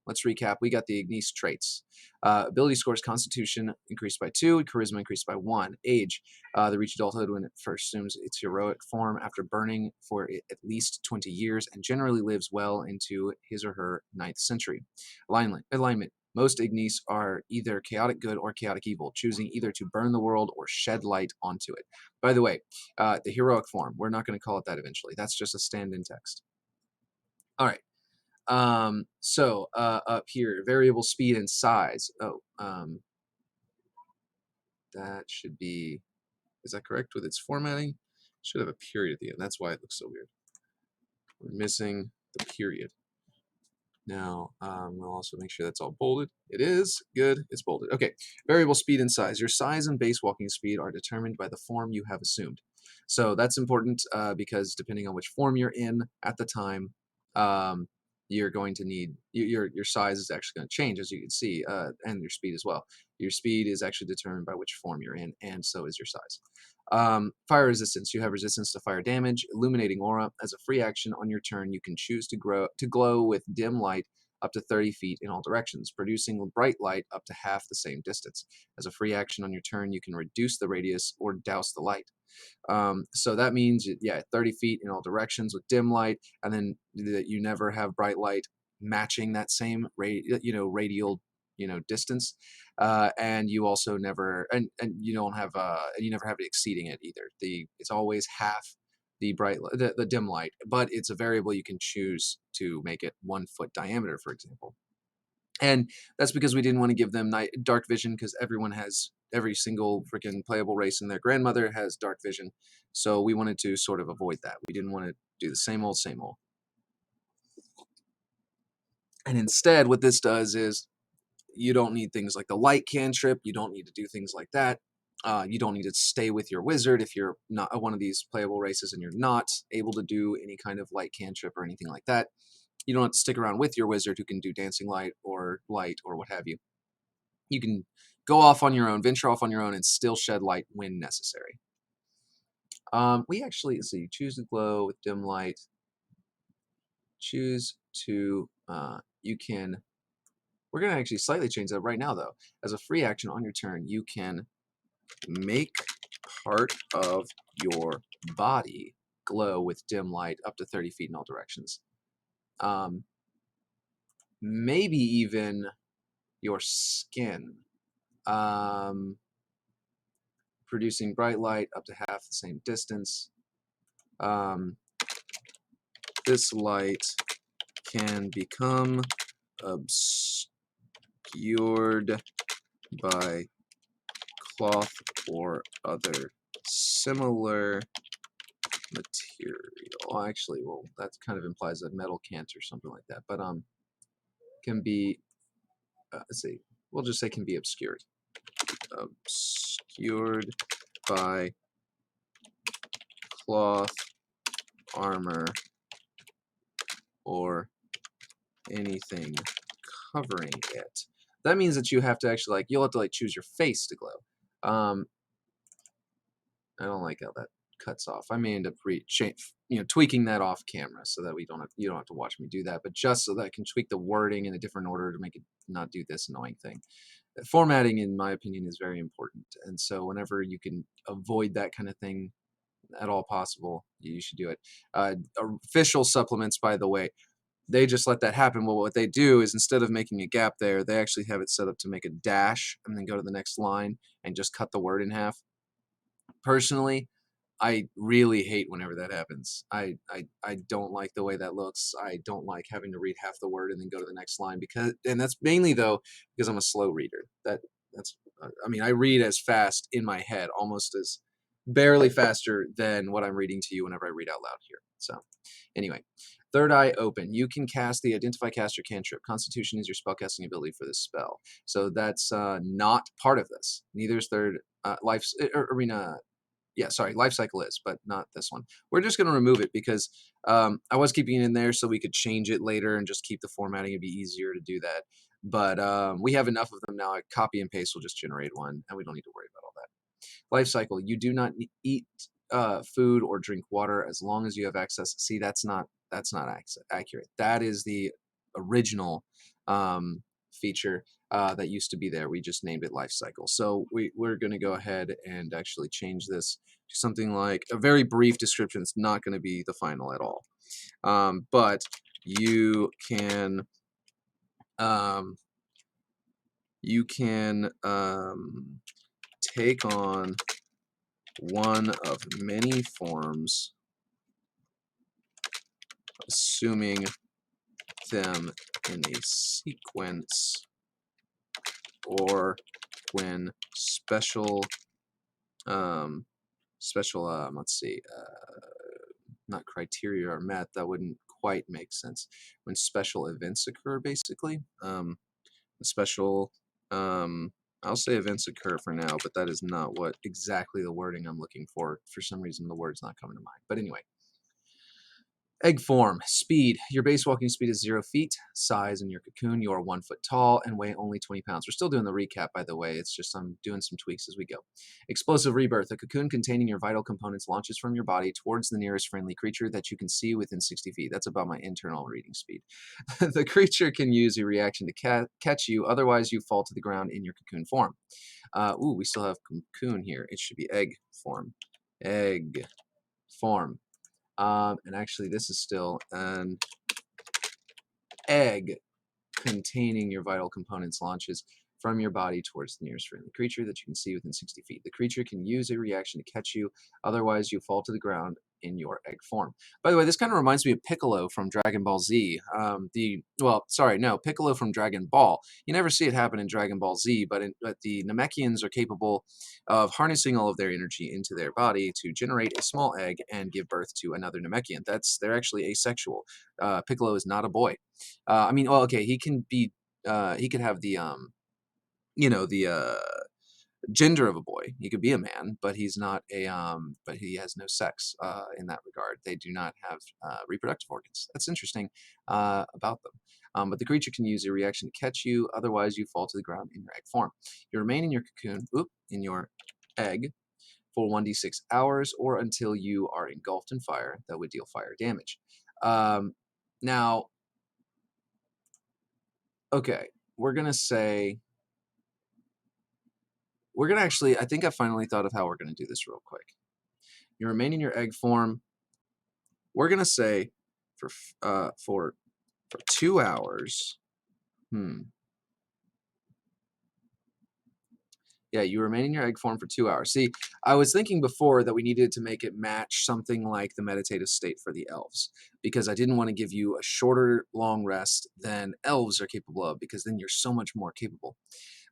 let's recap. We got the Ignis traits. Ability scores: Constitution increased by 2, Charisma increased by 1. Age: they reach adulthood when it first assumes its heroic form after burning for at least 20 years and generally lives well into his or her 9th century. Alignment: most Ignis are either chaotic good or chaotic evil, choosing either to burn the world or shed light onto it. By the way, the heroic form, we're not going to call it that eventually. That's just a stand-in text. All right. So up here, variable speed and size. That should be, is that correct with its formatting? Should have a period at the end. That's why it looks so weird. We're missing the period. Now, we'll also make sure that's all bolded. It is. Good. It's bolded. Okay. Variable speed and size. Your size and base walking speed are determined by the form you have assumed. So that's important because depending on which form you're in at the time, you're going to need, your size is actually going to change, as you can see, and your speed as well. Your speed is actually determined by which form you're in, and so is your size. Fire resistance. You have resistance to fire damage. Illuminating aura. As a free action on your turn, you can choose to glow with dim light up to 30 feet in all directions, producing bright light up to half the same distance. As a free action on your turn, you can reduce the radius or douse the light. So that means, yeah, 30 feet in all directions with dim light, and then that you never have bright light matching that same radial distance, and you also never and you don't have you never have it exceeding it either. It's always half the the dim light, but it's a variable you can choose to make it 1 foot diameter, for example. And that's because we didn't want to give them dark vision, because every single freaking playable race and their grandmother has dark vision. So we wanted to sort of avoid that. We didn't want to do the same old, same old. And instead, what this does is you don't need things like the light cantrip. You don't need to do things like that. You don't need to stay with your wizard if you're not one of these playable races and you're not able to do any kind of light cantrip or anything like that. You don't have to stick around with your wizard who can do dancing light or what have you. You can go off on your own, venture off on your own, and still shed light when necessary. We actually, let's see, choose to glow with dim light. Choose to, we're going to actually slightly change that right now, though. As a free action on your turn, you can make part of your body glow with dim light up to 30 feet in all directions. Maybe even your skin. Producing bright light up to half the same distance. This light can become obscured by cloth or other similar material. Actually, well, that kind of implies a metal can't or something like that, but can be, let's see, we'll just say can be obscured. Obscured by cloth, armor, or anything covering it. That means that you have to actually, you'll have to choose your face to glow. I don't like how that cuts off. I may end up tweaking that off camera so that you don't have to watch me do that, but just so that I can tweak the wording in a different order to make it not do this annoying thing. Formatting, in my opinion, is very important, and so whenever you can avoid that kind of thing at all possible, you should do it. Official supplements, by the way, they just let that happen. Well, what they do is, instead of making a gap there, they actually have it set up to make a dash and then go to the next line and just cut the word in half. Personally, I really hate whenever that happens. I don't like the way that looks. I don't like having to read half the word and then go to the next line, and that's mainly though because I'm a slow reader. I read as fast in my head, almost as barely faster than what I'm reading to you whenever I read out loud here. So anyway, third eye open. You can cast the Identify Caster cantrip. Constitution is your spellcasting ability for this spell. So that's not part of this. Neither is third life arena. Yeah, sorry, life cycle is, but not this one. We're just going to remove it because I was keeping it in there so we could change it later and just keep the formatting. It'd be easier to do that. But we have enough of them now. A copy and paste will just generate one, and we don't need to worry about all that. Life cycle. You do not eat food or drink water as long as you have access. See, that's not accurate. That is the original feature that used to be there. We just named it life cycle. So we're going to go ahead and actually change this to something like a very brief description. It's not going to be the final at all. But you can take on one of many forms, assuming them in a sequence or when special let's see, not criteria are met. That wouldn't quite make sense. When special events occur, basically. Special, I'll say events occur for now, but that is not what exactly the wording I'm looking for. For some reason, the word's not coming to mind. But anyway. Egg form, speed. Your base walking speed is 0 feet. Size in your cocoon, you are 1 foot tall and weigh only 20 pounds. We're still doing the recap, by the way. It's just I'm doing some tweaks as we go. Explosive rebirth. A cocoon containing your vital components launches from your body towards the nearest friendly creature that you can see within 60 feet. That's about my internal reading speed. The creature can use a reaction to catch you. Otherwise, you fall to the ground in your cocoon form. We still have cocoon here. It should be egg form. Egg form. And actually, this is still an egg containing your vital components launches from your body towards the nearest friendly creature that you can see within 60 feet. The creature can use a reaction to catch you. Otherwise, you fall to the ground in your egg form. By the way, this kind of reminds me of Piccolo from Dragon Ball Z. Piccolo from Dragon Ball. You never see it happen in Dragon Ball Z, but the Namekians are capable of harnessing all of their energy into their body to generate a small egg and give birth to another Namekian. They're actually asexual. Piccolo is not a boy. He can be. He could have the gender of a boy. He could be a man, but he's not a but he has no sex in that regard. They do not have reproductive organs. That's interesting about them. But the creature can use a reaction to catch you. Otherwise, you fall to the ground in your egg form. You remain in your cocoon, in your egg, for 1d6 hours or until you are engulfed in fire that would deal fire damage. Now, okay, we're going to actually, I think I finally thought of how we're going to do this real quick. You remain in your egg form. We're going to say for 2 hours. Yeah, you remain in your egg form for 2 hours. See, I was thinking before that we needed to make it match something like the meditative state for the elves, because I didn't want to give you a shorter long rest than elves are capable of, because then you're so much more capable.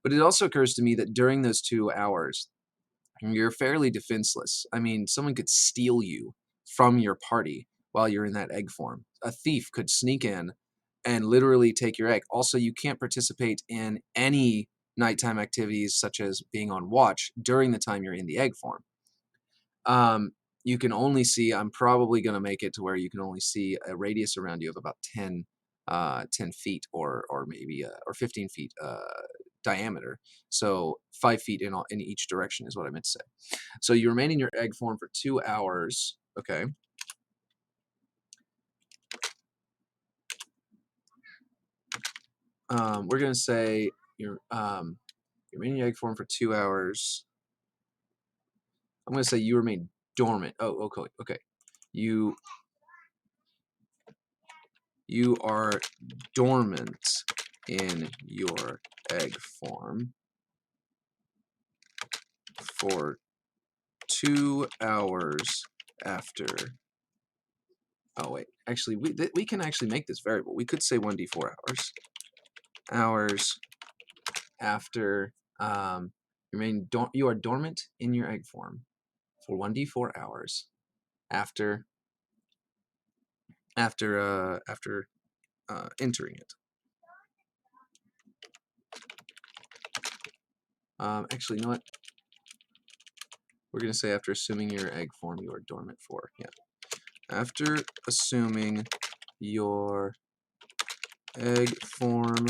But it also occurs to me that during those 2 hours, you're fairly defenseless. I mean, someone could steal you from your party while you're in that egg form. A thief could sneak in and literally take your egg. Also, you can't participate in any nighttime activities such as being on watch during the time you're in the egg form. You can only see, I'm probably going to make it to where you can only see a radius around you of about 10 feet or maybe or 15 feet diameter. So 5 feet in each direction is what I meant to say. So you remain in your egg form for 2 hours. Okay. We're going to say you're in your egg form for 2 hours. I'm going to say you remain dormant. Oh, okay. You are dormant in your egg form for 2 hours after. Oh wait, actually, we can actually make this variable. We could say 1d4 hours after you are dormant in your egg form for 1d4 hours after entering it. Actually, you know what? We're going to say after assuming your egg form you are dormant for. Yeah. After assuming your egg form.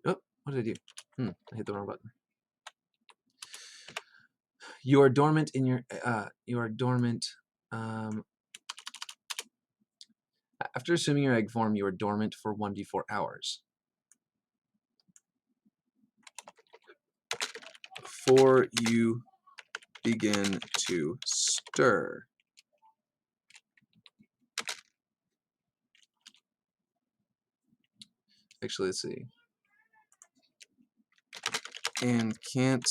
Oh, what did I do? I hit the wrong button. You are dormant in your. You are dormant. After assuming your egg form, you are dormant for 1d4 hours. Before you begin to stir. Actually, let's see. And can't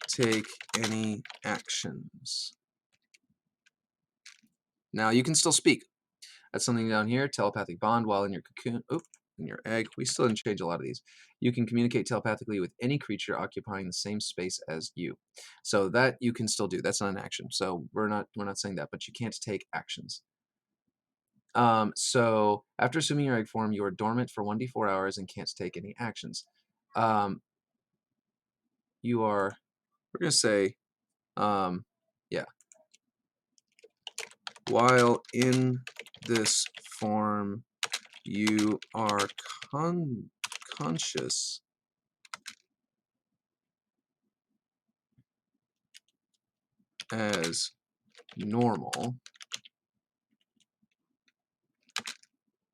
take any actions. Now, you can still speak. That's something down here. Telepathic bond while in your cocoon. Oh, in your egg. We still didn't change a lot of these. You can communicate telepathically with any creature occupying the same space as you. So that you can still do. That's not an action. So we're not saying that, but you can't take actions. So after assuming your egg form, you are dormant for 1d4 hours and can't take any actions. You are, we're going to say, yeah. While in this form, you are conscious as normal.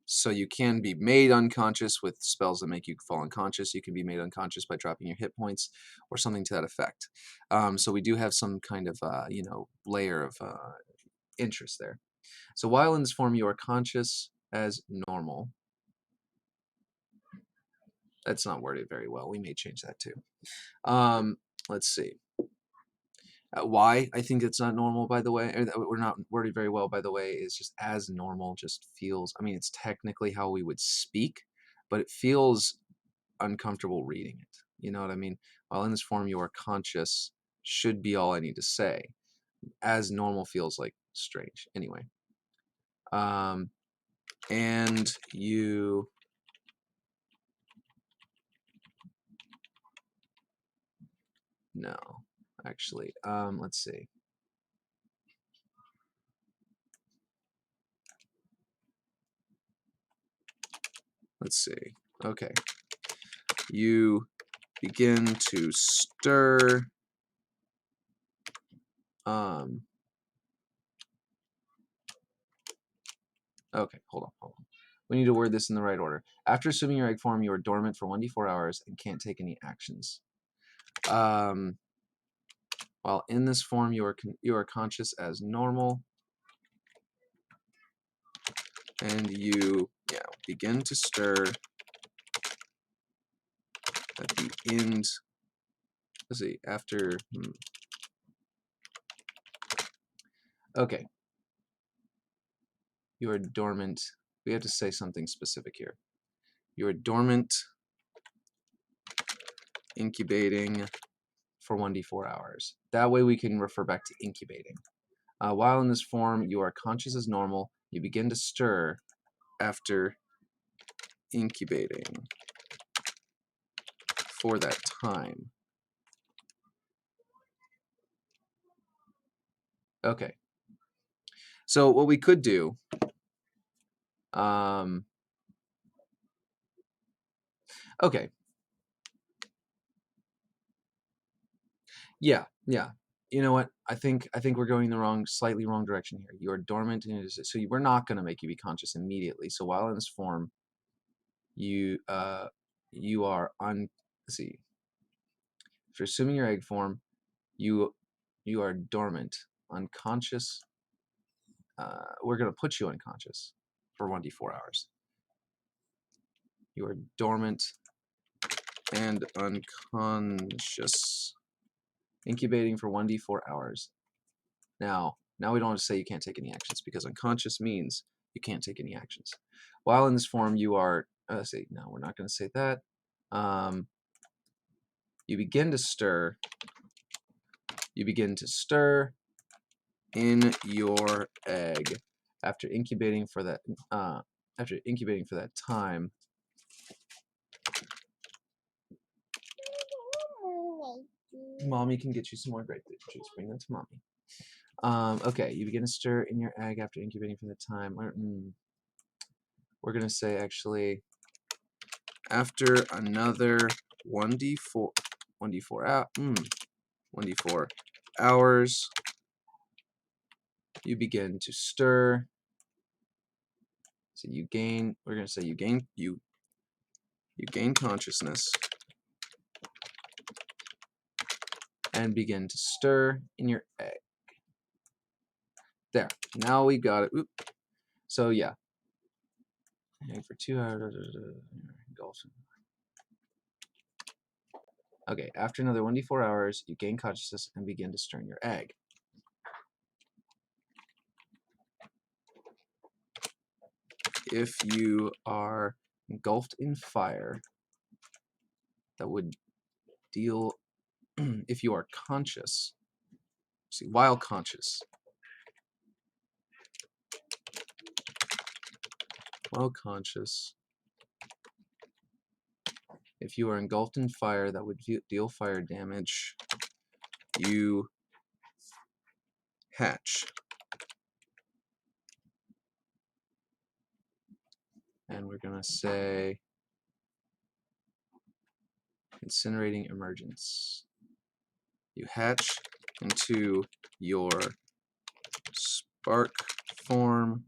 So you can be made unconscious with spells that make you fall unconscious. You can be made unconscious by dropping your hit points or something to that effect. So we do have some kind of, layer of interest there. So while in this form, you are conscious as normal. That's not worded very well. We may change that too. Let's see. Why I think it's not normal, by the way, or we're not worded very well, by the way, is just as normal just feels, I mean, it's technically how we would speak, but it feels uncomfortable reading it. You know what I mean? While in this form, you are conscious should be all I need to say. As normal feels like strange. Anyway. And you... No, actually. Let's see. Let's see. Okay. You begin to stir. Okay, hold on. We need to word this in the right order. After assuming your egg form, you are dormant for 1d4 hours and can't take any actions. While in this form, you are conscious as normal, and you begin to stir at the end. Let's see. After. Okay. You are dormant. We have to say something specific here. You are dormant, incubating for 1d4 hours. That way we can refer back to incubating. While in this form, you are conscious as normal. You begin to stir after incubating for that time. Okay. So what we could do, okay. Yeah. You know what? I think we're going the slightly wrong direction here. You are dormant, so we're not going to make you be conscious immediately. So while in this form, you are let's see. If assuming your egg form, you are dormant, unconscious. We're going to put you unconscious for 1d4 hours. You are dormant and unconscious, incubating for 1d4 hours. Now we don't have to say you can't take any actions, because unconscious means you can't take any actions. While in this form, you are, let's see, no, we're not going to say that. You begin to stir. You begin to stir in your egg after incubating for that time. Mommy can get you some more grapefruit juice. Bring them to mommy. Okay, you begin to stir in your egg after incubating for the time. We're gonna say actually after another 1d4 hours, you begin to stir. So you gain. We're gonna say you gain consciousness and begin to stir in your egg. There. Now we got it. Oop. So yeah. And for 2 hours. Okay. After another 1d4 hours, you gain consciousness and begin to stir in your egg. If you are engulfed in fire, that would deal. If you are conscious, see, while conscious, if you are engulfed in fire, that would deal fire damage. You hatch. And we're going to say incinerating emergence. You hatch into your spark form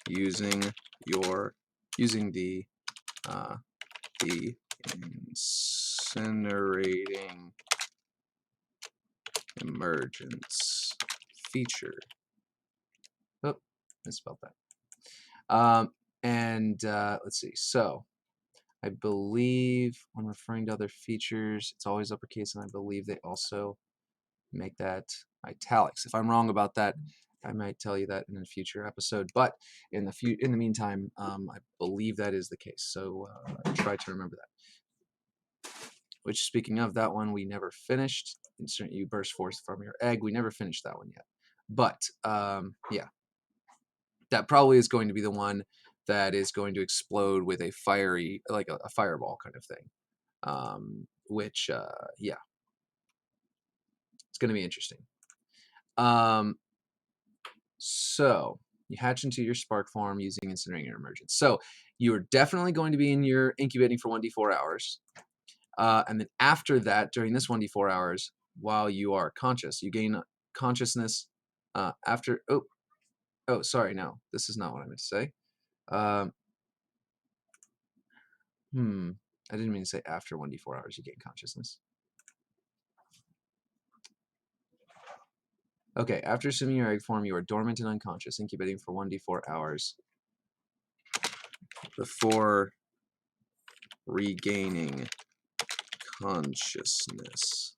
using the incinerating emergence feature. Oh, misspelled that. Let's see. So I believe when referring to other features, it's always uppercase, and I believe they also make that italics. If I'm wrong about that, I might tell you that in a future episode. But in the meantime, I believe that is the case. So try to remember that. Which, speaking of that one, we never finished. Insert you burst forth from your egg. We never finished that one yet. But yeah, that probably is going to be the one that is going to explode with a fiery, like a fireball kind of thing. Which yeah, it's going to be interesting. So you hatch into your spark form using incinerating emergence. So you're definitely going to be in your incubating for 1d4 hours. And then after that, during this 1d4 hours, while you are conscious, you gain consciousness after. Oh, sorry, no, this is not what I meant to say. I didn't mean to say after 1d4 hours you gain consciousness. Okay, after assuming your egg form, you are dormant and unconscious, incubating for 1d4 hours before regaining consciousness.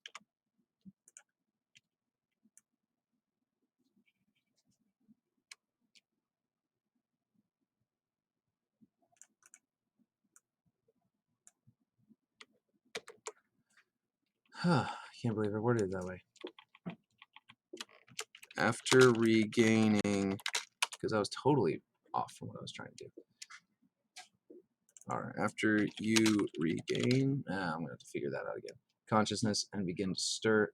I can't believe I worded it that way. After regaining, because I was totally off from what I was trying to do. All right, after you regain, I'm going to have to figure that out again. Consciousness and begin to stir.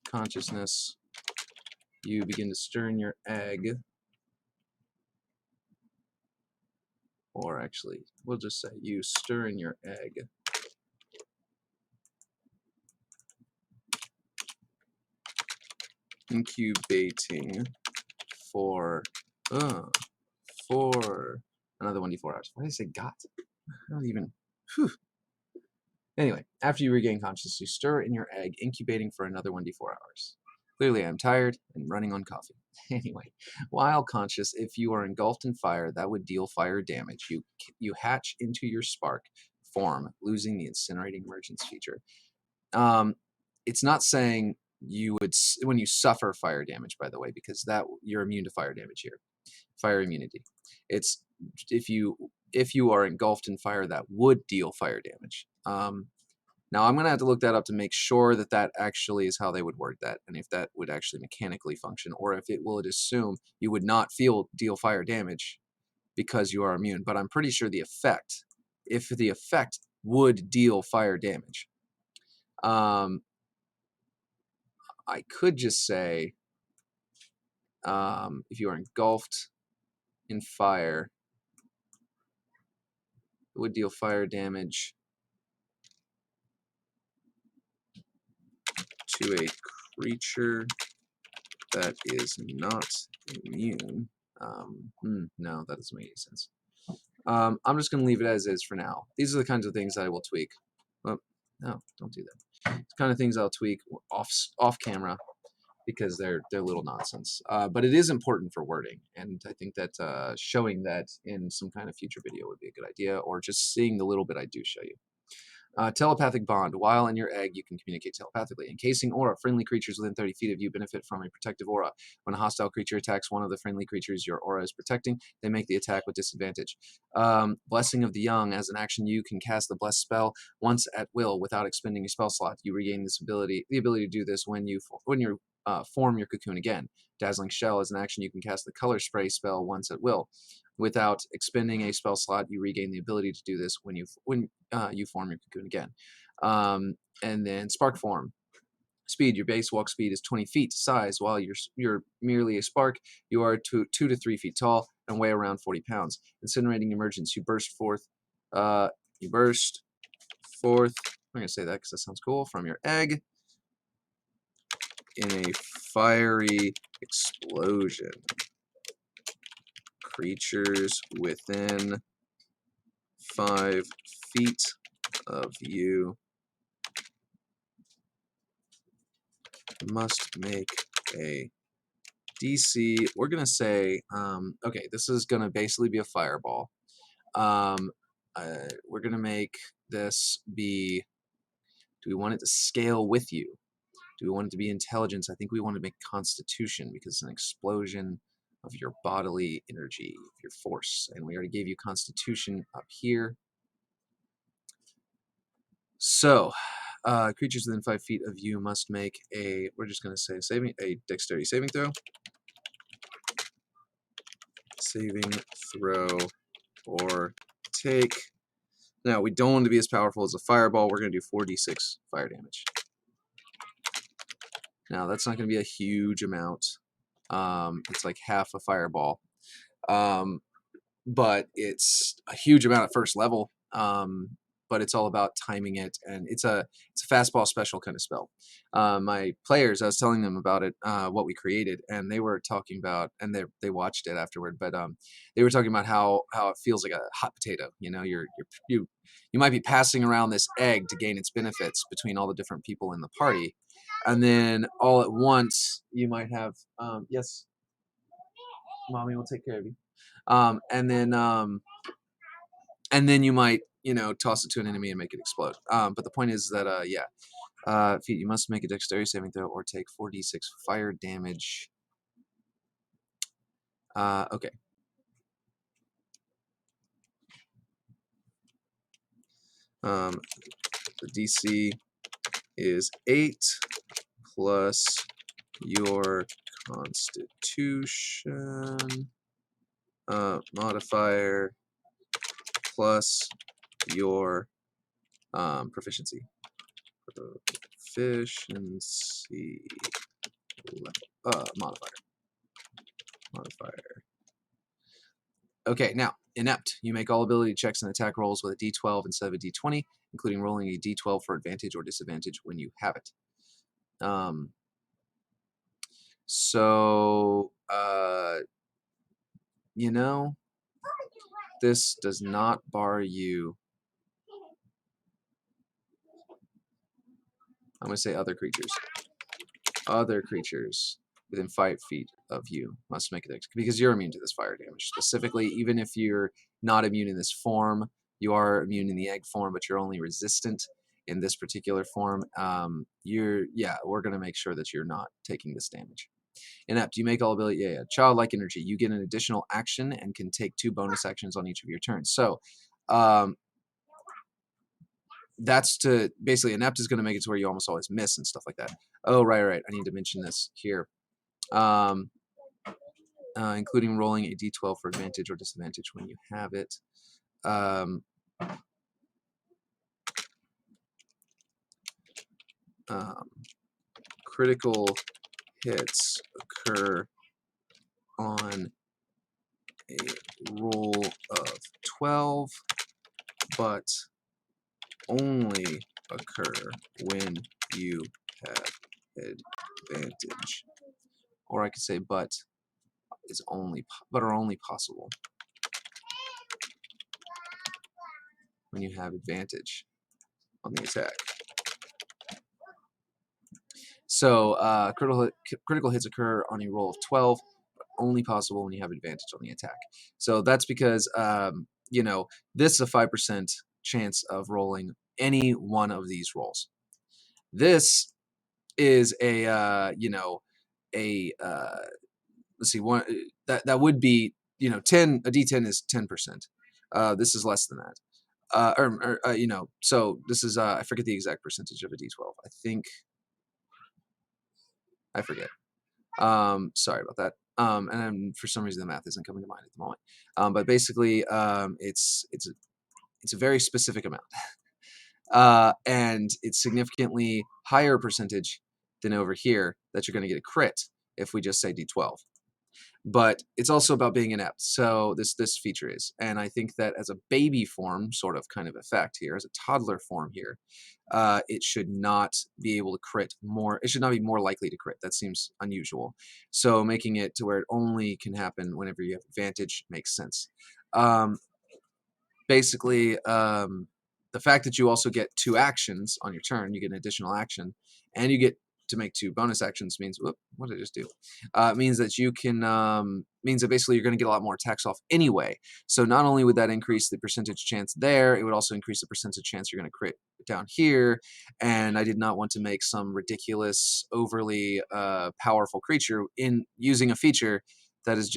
Consciousness, you begin to stir in your egg. Or actually, we'll just say you stir in your egg. Incubating for another 1d4 hours. Why did I say got? I don't even. Whew. Anyway, after you regain consciousness, you stir in your egg, incubating for another 1d4 hours. Clearly, I'm tired and running on coffee. Anyway, while conscious, if you are engulfed in fire, that would deal fire damage. You hatch into your spark form, losing the incinerating emergence feature. It's not saying you would when you suffer fire damage, by the way, because that you're immune to fire damage here. Fire immunity. It's if you are engulfed in fire, that would deal fire damage. Now I'm gonna have to look that up to make sure that that actually is how they would word that, and if that would actually mechanically function, or if it will assume you would not deal fire damage because you are immune. But I'm pretty sure the effect, if the effect would deal fire damage, I could just say if you are engulfed in fire, it would deal fire damage to a creature that is not immune. No, that doesn't make any sense. I'm just going to leave it as is for now. These are the kinds of things I will tweak. Oh, no, don't do that. It's the kind of things I'll tweak off camera because they're little nonsense. But it is important for wording, and I think that showing that in some kind of future video would be a good idea, or just seeing the little bit I do show you. Telepathic Bond. While in your egg, you can communicate telepathically. Encasing aura. Friendly creatures within 30 feet of you benefit from a protective aura. When a hostile creature attacks one of the friendly creatures your aura is protecting, they make the attack with disadvantage. Blessing of the Young. As an action, you can cast the Bless spell once at will without expending a spell slot. You regain the ability to do this when you form your cocoon again. Dazzling Shell. As an action, you can cast the Color Spray spell once at will. Without expending a spell slot, you regain the ability to do this when you form your cocoon again. And then Spark Form. Speed. Your base walk speed is 20 feet. Size. While you're merely a spark, you are 2 to 3 feet tall and weigh around 40 pounds. Incinerating Emergence. You burst forth. I'm going to say that because that sounds cool. From your egg in a fiery explosion. Creatures within 5 feet of you must make a DC. We're going to say, okay, this is going to basically be a fireball. We're going to make this be, do we want it to scale with you? Do we want it to be intelligence? I think we want to make constitution because it's an explosion of your bodily energy, your force. And we already gave you constitution up here. So, creatures within 5 feet of you must make a, we're just going to say a dexterity saving throw. Saving throw or take. Now, we don't want to be as powerful as a fireball. We're going to do 4d6 fire damage. Now, that's not going to be a huge amount. It's like half a fireball. But it's a huge amount at first level. But it's all about timing it, and it's a fastball special kind of spell. My players, I was telling them about it, what we created, and they were talking about, and they watched it afterward, but they were talking about how it feels like a hot potato. You know, you might be passing around this egg to gain its benefits between all the different people in the party, and then all at once you might have yes, mommy will take care of you, and then you might, toss it to an enemy and make it explode. But the point is that, you must make a dexterity saving throw or take 4d6 fire damage. Okay. The DC is 8 plus your Constitution modifier plus your proficiency. Proficiency modifier. Okay, now, inept. You make all ability checks and attack rolls with a d12 instead of a d20, including rolling a d12 for advantage or disadvantage when you have it. This does not bar you. I'm going to say other creatures. Other creatures within 5 feet of you must make a dex, because you're immune to this fire damage. Specifically, even if you're not immune in this form, you are immune in the egg form, but you're only resistant in this particular form. We're going to make sure that you're not taking this damage. Inept, you make all ability, childlike energy. You get an additional action and can take 2 bonus actions on each of your turns. So, that's to basically, inept is going to make it to where you almost always miss and stuff like that. Oh, right. I need to mention this here. Including rolling a d12 for advantage or disadvantage when you have it. Critical hits occur on a roll of 12, but only occur when you have advantage. Or I could say but is only but are only possible when you have advantage on the attack. So critical hits occur on a roll of 12, only possible when you have advantage on the attack. So that's because you know, this is a 5% chance of rolling any one of these rolls. This is a you know, a let's see, one that would be, you know, 10. A D10 is 10%. This is less than that. You know, so this is I forget the exact percentage of a D12. I think I forget. Sorry about that. And then for some reason the math isn't coming to mind at the moment. But basically, it's a very specific amount, and it's significantly higher percentage than over here that you're going to get a crit if we just say D12. But it's also about being inept. So this feature is, and I think that as a baby form, sort of kind of effect here, as a toddler form here, it should not be able to crit more. It should not be more likely to crit. That seems unusual. So making it to where it only can happen whenever you have advantage makes sense. Basically, the fact that you also get 2 actions on your turn, you get an additional action, and you get to make 2 bonus actions means, whoop, what did I just do? Means that you can, means that basically you're going to get a lot more attacks off anyway. So not only would that increase the percentage chance there, it would also increase the percentage chance you're going to crit down here. And I did not want to make some ridiculous, overly powerful creature in using a feature that's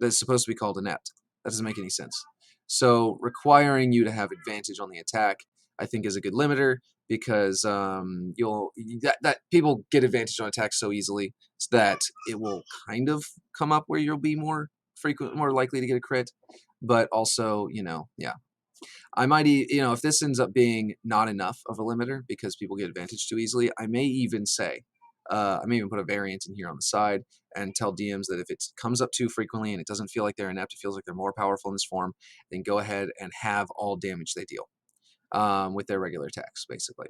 supposed to be called inept. That doesn't make any sense. So requiring you to have advantage on the attack, I think, is a good limiter, because that people get advantage on attacks so easily that it will kind of come up where you'll be more likely to get a crit. But also, you know, yeah, I might, you know, if this ends up being not enough of a limiter because people get advantage too easily, I may even say, I may even put a variant in here on the side and tell DMs that if it comes up too frequently and it doesn't feel like they're inept, it feels like they're more powerful in this form, then go ahead and have all damage they deal. With their regular attacks, basically.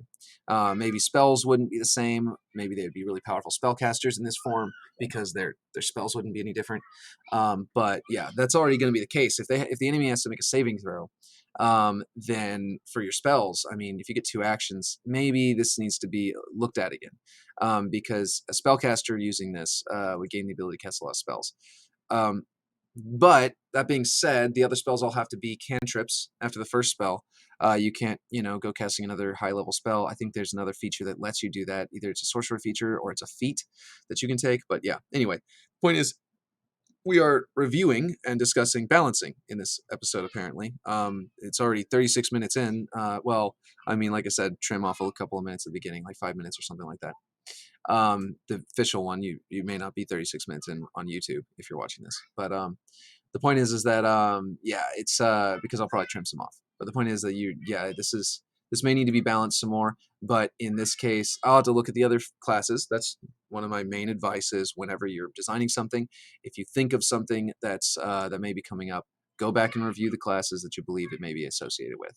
Maybe spells wouldn't be the same. Maybe they would be really powerful spellcasters in this form because their spells wouldn't be any different. But yeah, that's already going to be the case. If the enemy has to make a saving throw, then for your spells, I mean, if you get 2 actions, maybe this needs to be looked at again, because a spellcaster using this would gain the ability to cast a lot of spells. But that being said, the other spells all have to be cantrips after the first spell. You can't, you know, go casting another high-level spell. I think there's another feature that lets you do that. Either it's a sorcerer feature or it's a feat that you can take. But yeah, anyway, point is, we are reviewing and discussing balancing in this episode, apparently. It's already 36 minutes in. Well, I mean, like I said, trim off a couple of minutes at the beginning, like 5 minutes or something like that. The official one, you may not be 36 minutes in on YouTube if you're watching this, but the point is that yeah, it's because I'll probably trim some off. But the point is that this may need to be balanced some more. But in this case, I'll have to look at the other classes. That's one of my main advices whenever you're designing something. If you think of something that's that may be coming up, go back and review the classes that you believe it may be associated with.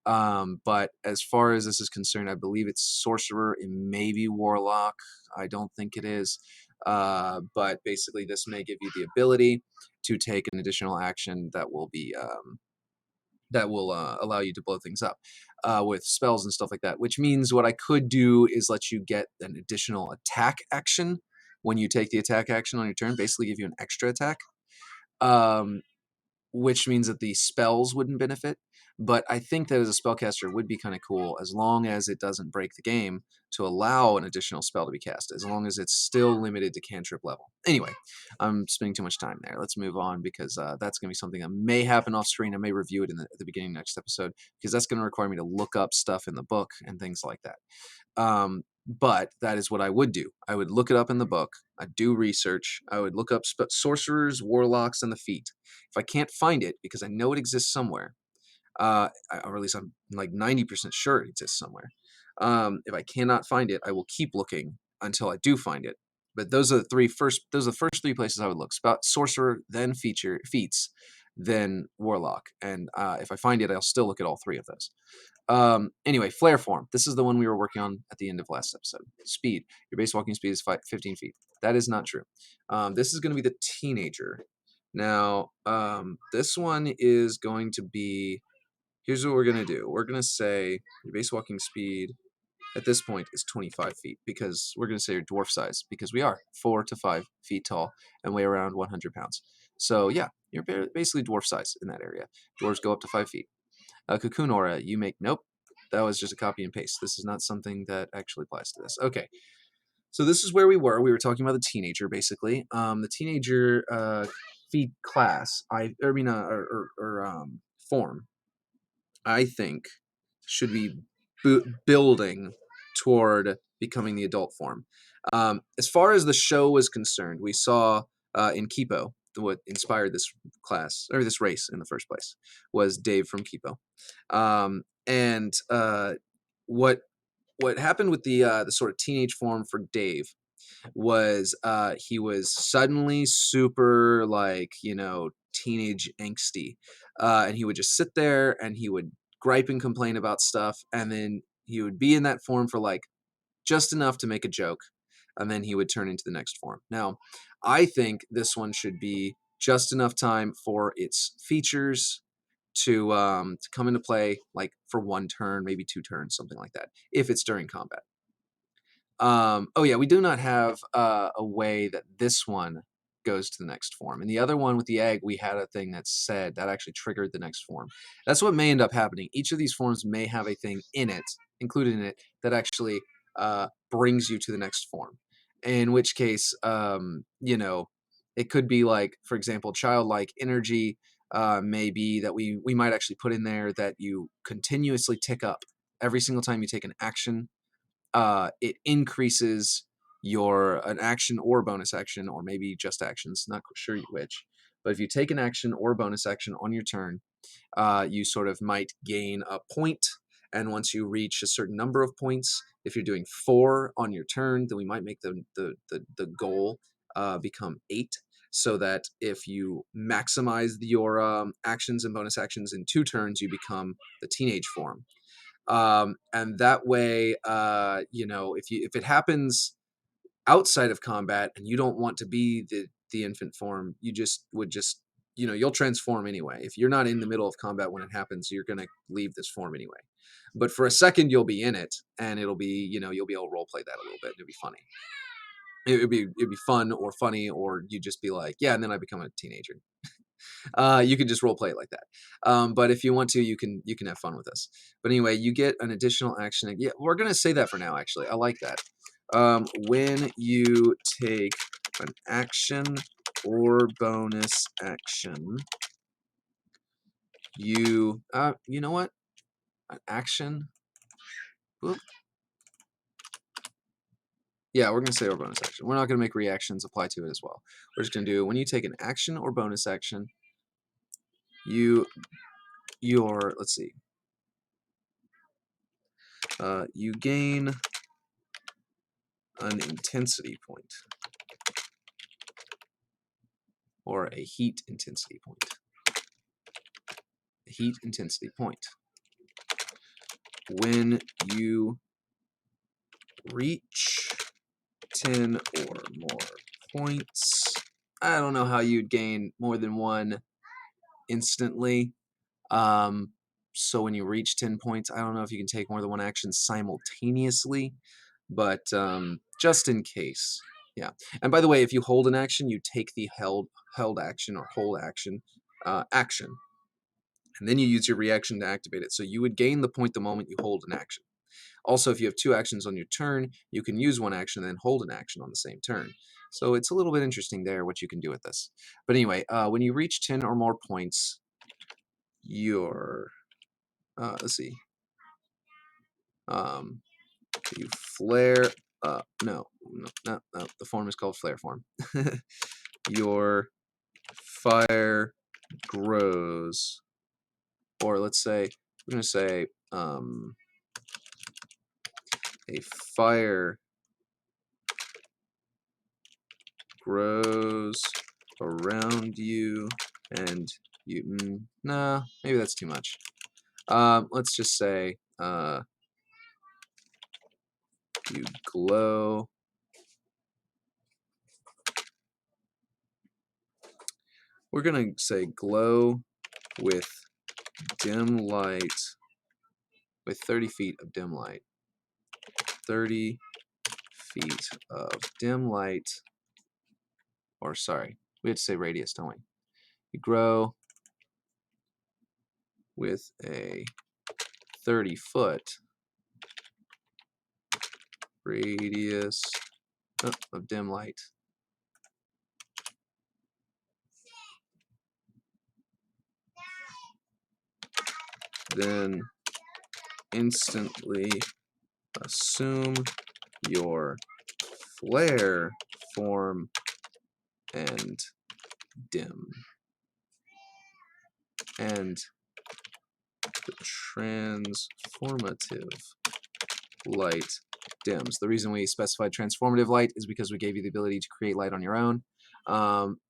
But as far as this is concerned, I believe it's sorcerer and maybe warlock. I don't think it is. But basically, this may give you the ability to take an additional action that will be allow you to blow things up with spells and stuff like that. Which means what I could do is let you get an additional attack action when you take the attack action on your turn. Basically, give you an extra attack. Which means that the spells wouldn't benefit. But I think that as a spellcaster, it would be kind of cool as long as it doesn't break the game to allow an additional spell to be cast, as long as it's still limited to cantrip level. Anyway, I'm spending too much time there. Let's move on, because that's going to be something that may happen off screen. I may review it at the beginning of next episode, because that's going to require me to look up stuff in the book and things like that. But that is what I would do. I would look it up in the book. I'd do research. I would look up sorcerers, warlocks, and the feat. If I can't find it, because I know it exists somewhere, or at least I'm like 90% sure it exists somewhere. If I cannot find it, I will keep looking until I do find it. But those are the first 3 places I would look: sorcerer, then feats, then warlock. And if I find it, I'll still look at all 3 of those. Anyway, flare form. This is the one we were working on at the end of last episode. Speed. Your base walking speed is 15 feet. That is not true. This is going to be the teenager. Now, this one is going to be, here's what we're going to do. We're going to say your base walking speed at this point is 25 feet, because we're going to say your dwarf size, because we are 4 to 5 feet tall and weigh around 100 pounds. So yeah, you're basically dwarf size in that area. Dwarves go up to 5 feet. Cocoon aura, you make, nope, that was just a copy and paste. This is not something that actually applies to this. Okay, so this is where we were. We were talking about the teenager, basically. The teenager feed class, form, I think, should be building toward becoming the adult form. As far as the show was concerned, we saw in Kipo, what inspired this class, or this race in the first place, was Dave from Kipo. And what happened with the sort of teenage form for Dave was he was suddenly super, like, teenage angsty, and he would just sit there and he would gripe and complain about stuff, and then he would be in that form for like just enough to make a joke, and then he would turn into the next form. Now, I think this one should be just enough time for its features to come into play, like for 1 turn, maybe 2 turns, something like that, if it's during combat. Oh yeah, we do not have a way that this one goes to the next form. And the other one with the egg, we had a thing that said that actually triggered the next form. That's what may end up happening. Each of these forms may have a thing in it, included in it, that actually brings you to the next form. In which case, it could be like, for example, childlike energy may be that we might actually put in there that you continuously tick up every single time you take an action. It increases an action or bonus action, or maybe just actions, not sure which. But if you take an action or bonus action on your turn, you sort of might gain a point. And once you reach a certain number of points, if you're doing 4 on your turn, then we might make the goal become 8. So that if you maximize your actions and bonus actions in 2 turns, you become the teenage form. And that way, if it happens outside of combat and you don't want to be the infant form, you you'll transform anyway. If you're not in the middle of combat when it happens, you're gonna leave this form anyway. But for a second, you'll be in it, and it'll be, you'll be able to roleplay that a little bit. It'll be funny. It'd be fun or funny, or you just be like, yeah, and then I become a teenager. You can just role play it like that. But if you want to, you can have fun with this. But anyway, you get an additional action. Yeah, we're gonna say that for now. Actually, I like that. When you take an action or bonus action, you know what? An action. Whoop. Yeah, we're gonna say or bonus action. We're not gonna make reactions apply to it as well. We're just gonna do, when you take an action or bonus action, let's see. You gain an intensity point, or a heat intensity point. A heat intensity point. When you reach 10 or more points, I don't know how you'd gain more than one instantly. So when you reach 10 points, I don't know if you can take more than one action simultaneously, but just in case. Yeah. And by the way, if you hold an action, you take the held action or hold action action, and then you use your reaction to activate it. So you would gain the point the moment you hold an action. Also, if you have 2 actions on your turn, you can use 1 action and then hold an action on the same turn. So it's a little bit interesting there what you can do with this. But anyway, when you reach 10 or more points, your let's see. You flare. No. The form is called flare form. Your fire grows, or let's say we're gonna say a fire grows around you, and you. Nah, maybe that's too much. Let's just say you glow. we're going to say glow with dim light, with 30 feet of dim light. 30 feet of dim light, or sorry, we have to say radius, don't we? You grow with a 30-foot radius of dim light. Then instantly assume your flare form and dim. And the transformative light dims. The reason we specified transformative light is because we gave you the ability to create light on your own.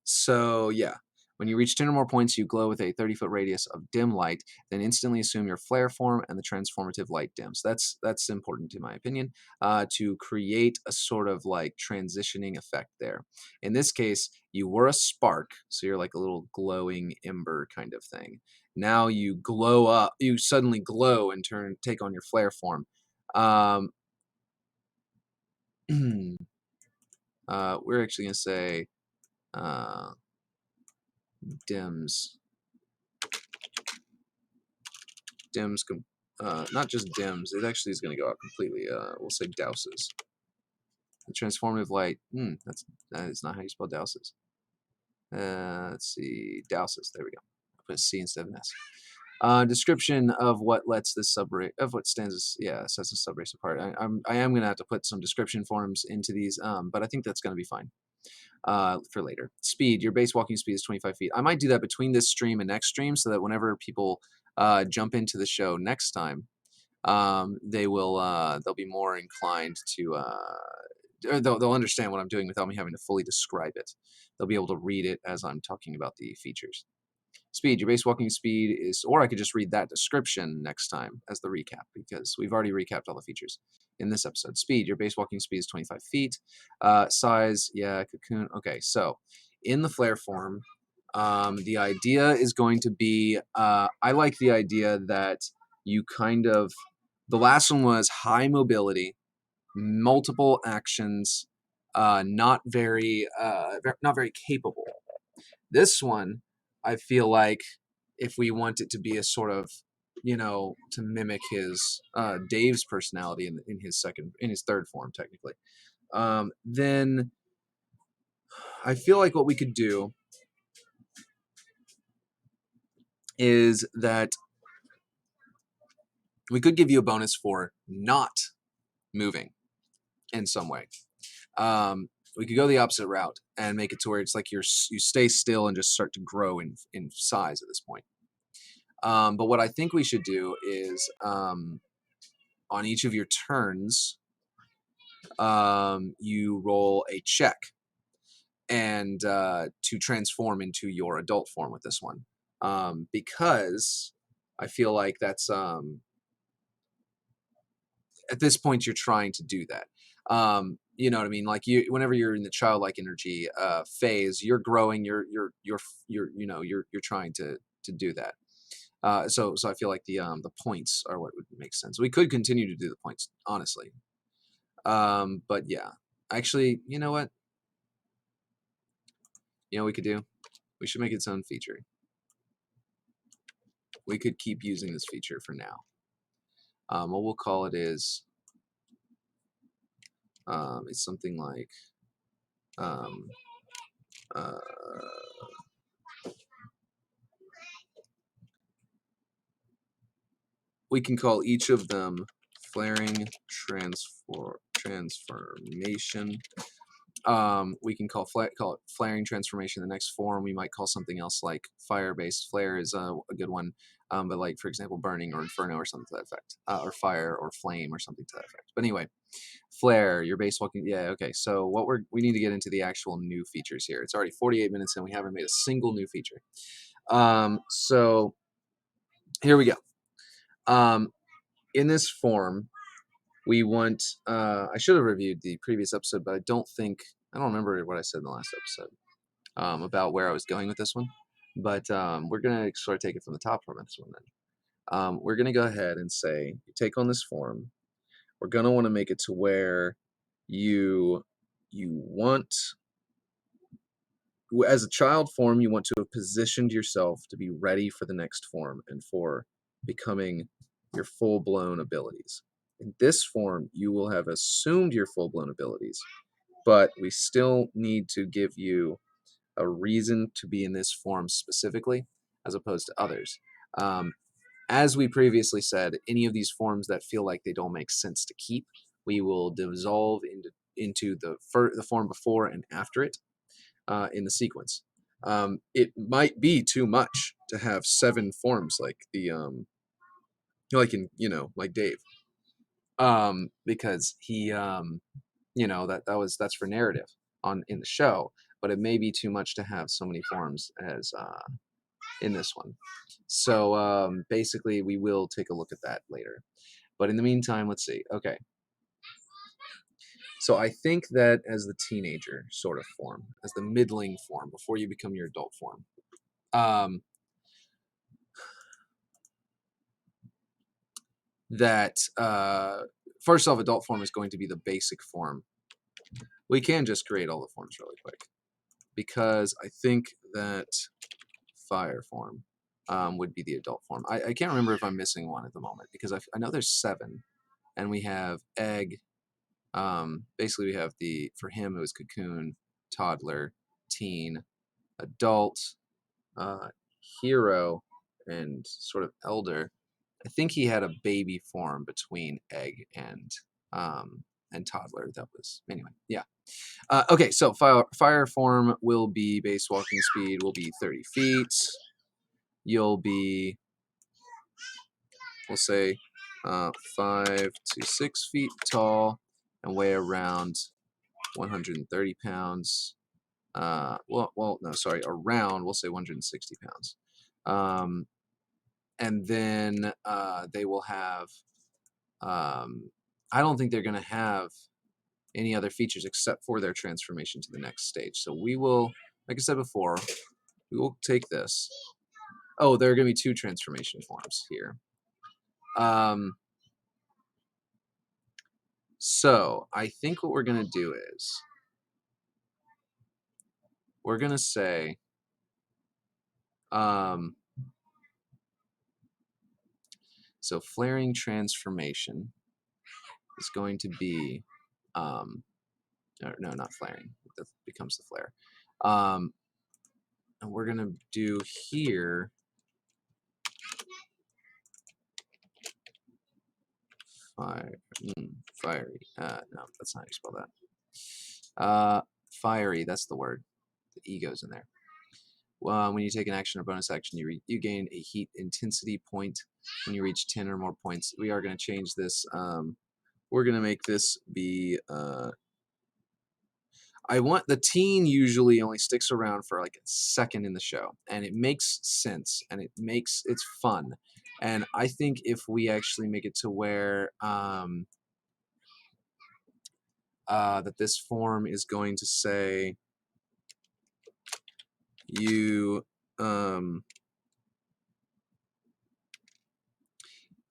So yeah, when you reach 10 or more points, you glow with a 30-foot radius of dim light, then instantly assume your flare form and the transformative light dims. That's important in my opinion, to create a sort of like transitioning effect there. In this case, you were a spark, so you're like a little glowing ember kind of thing. Now you glow up, you suddenly glow and take on your flare form. We're actually going to say dims. Dims, not just dims, it actually is going to go out completely. We'll say douses. The transformative light, that is not how you spell douses. Let's see, douses, there we go. I'll put a C instead of an S. Description of what lets this subrace, of what sets the subrace apart. I am going to have to put some description forms into these, but I think that's going to be fine for later. Speed, your base walking speed is 25 feet. I might do that between this stream and next stream so that whenever people jump into the show next time, they'll be more inclined to, or they'll understand what I'm doing without me having to fully describe it. They'll be able to read it as I'm talking about the features. Speed, your base walking speed is, or I could just read that description next time as the recap, because we've already recapped all the features in this episode. Speed, your base walking speed is 25 feet. Size, yeah, cocoon. Okay, so in the flare form, the idea is going to be, I like the idea that you kind of, the last one was high mobility, multiple actions, not very capable. This one, I feel like if we want it to be a sort of, to mimic his Dave's personality in his third form, technically, then I feel like what we could do is that we could give you a bonus for not moving in some way. We could go the opposite route and make it to where it's like you stay still and just start to grow in size at this point. But what I think we should do is on each of your turns, you roll a check and to transform into your adult form with this one, because I feel like that's at this point you're trying to do that. You know what I mean? Like whenever you're in the childlike energy phase, you're growing. You're trying to do that. So I feel like the points are what would make sense. We could continue to do the points, honestly. But yeah, actually, you know what? You know what we could do? We should make its own feature. We could keep using this feature for now. What we'll call it is, it's something like, we can call each of them flaring transformation. We can call it flaring transformation. The next form we might call something else, like fire-based flare is a good one. But like, for example, burning or inferno or something to that effect, or fire or flame or something to that effect. But anyway, flare, your base walking. Yeah, okay. So we need to get into the actual new features here. It's already 48 minutes and we haven't made a single new feature. So here we go. In this form, we want, I should have reviewed the previous episode, but I don't remember what I said in the last episode about where I was going with this one. But we're going to sort of take it from the top from this one then. We're going to go ahead and say, you take on this form. We're going to want to make it to where you want, as a child form, you want to have positioned yourself to be ready for the next form and for becoming your full-blown abilities. In this form, you will have assumed your full-blown abilities, but we still need to give you a reason to be in this form specifically, as opposed to others. As we previously said, any of these forms that feel like they don't make sense to keep, we will dissolve into the form before and after it in the sequence. It might be too much to have 7 forms like the like Dave, because he that's for narrative in the show, but it may be too much to have so many forms as in this one. So basically, we will take a look at that later. But in the meantime, let's see. Okay. So I think that as the teenager sort of form, as the middling form, before you become your adult form, that first off, adult form is going to be the basic form. We can just create all the forms really quick, because I think that fire form would be the adult form. I can't remember if I'm missing one at the moment, because I know there's 7, and we have egg. Basically, we have for him it was cocoon, toddler, teen, adult, hero, and sort of elder. I think he had a baby form between egg and toddler. That was anyway. Yeah. Okay, so fire form will be base walking speed will be 30 feet. You'll be, we'll say, 5 to 6 feet tall and weigh around 130 pounds. No, sorry, around, we'll say 160 pounds. And then they will have, I don't think they're going to have any other features except for their transformation to the next stage. So we will, like I said before, we will take this. Oh, there are going to be 2 transformation forms here. So I think what we're going to do is we're going to say, so flaring transformation is going to be, no, not flaring. That becomes the flare. And we're going to do here fiery. No, that's not how you spell that. Fiery, that's the word. The ego's in there. When you take an action or bonus action, you gain a heat intensity point when you reach 10 or more points. We are going to change this. We're going to make this be... I want the teen usually only sticks around for like a second in the show, and it makes sense, and it's fun. And I think if we actually make it to where that this form is going to say you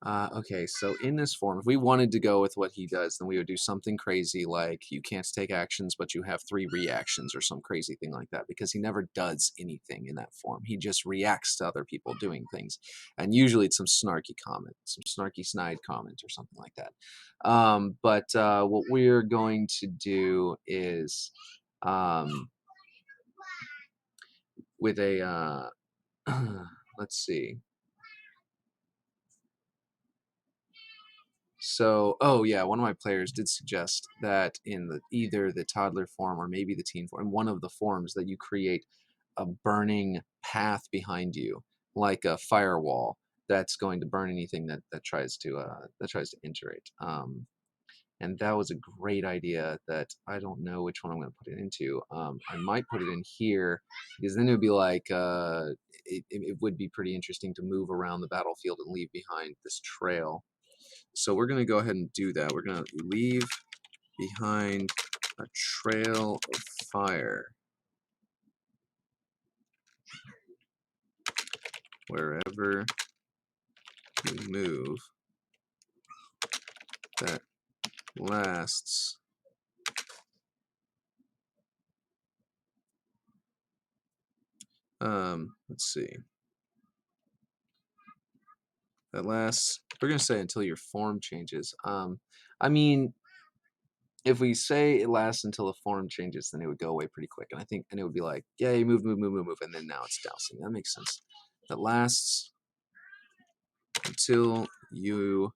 okay, so in this form, if we wanted to go with what he does, then we would do something crazy like you can't take actions, but you have 3 reactions or some crazy thing like that, because he never does anything in that form. He just reacts to other people doing things. And usually it's some snarky comment, some snarky snide comment or something like that. But what we're going to do is with a, let's see. So, oh yeah, one of my players did suggest that in either the toddler form or maybe the teen form, one of the forms, that you create a burning path behind you, like a firewall that's going to burn anything that tries to enter it. And that was a great idea that I don't know which one I'm going to put it into. I might put it in here, because then it would be like it would be pretty interesting to move around the battlefield and leave behind this trail. So we're going to go ahead and do that. We're going to leave behind a trail of fire. wherever you move that lasts let's see. That lasts, we're going to say until your form changes. I mean, if we say it lasts until the form changes, then it would go away pretty quick. And I think, and it would be like, yeah, you move, and then now it's dousing. That makes sense. That lasts until you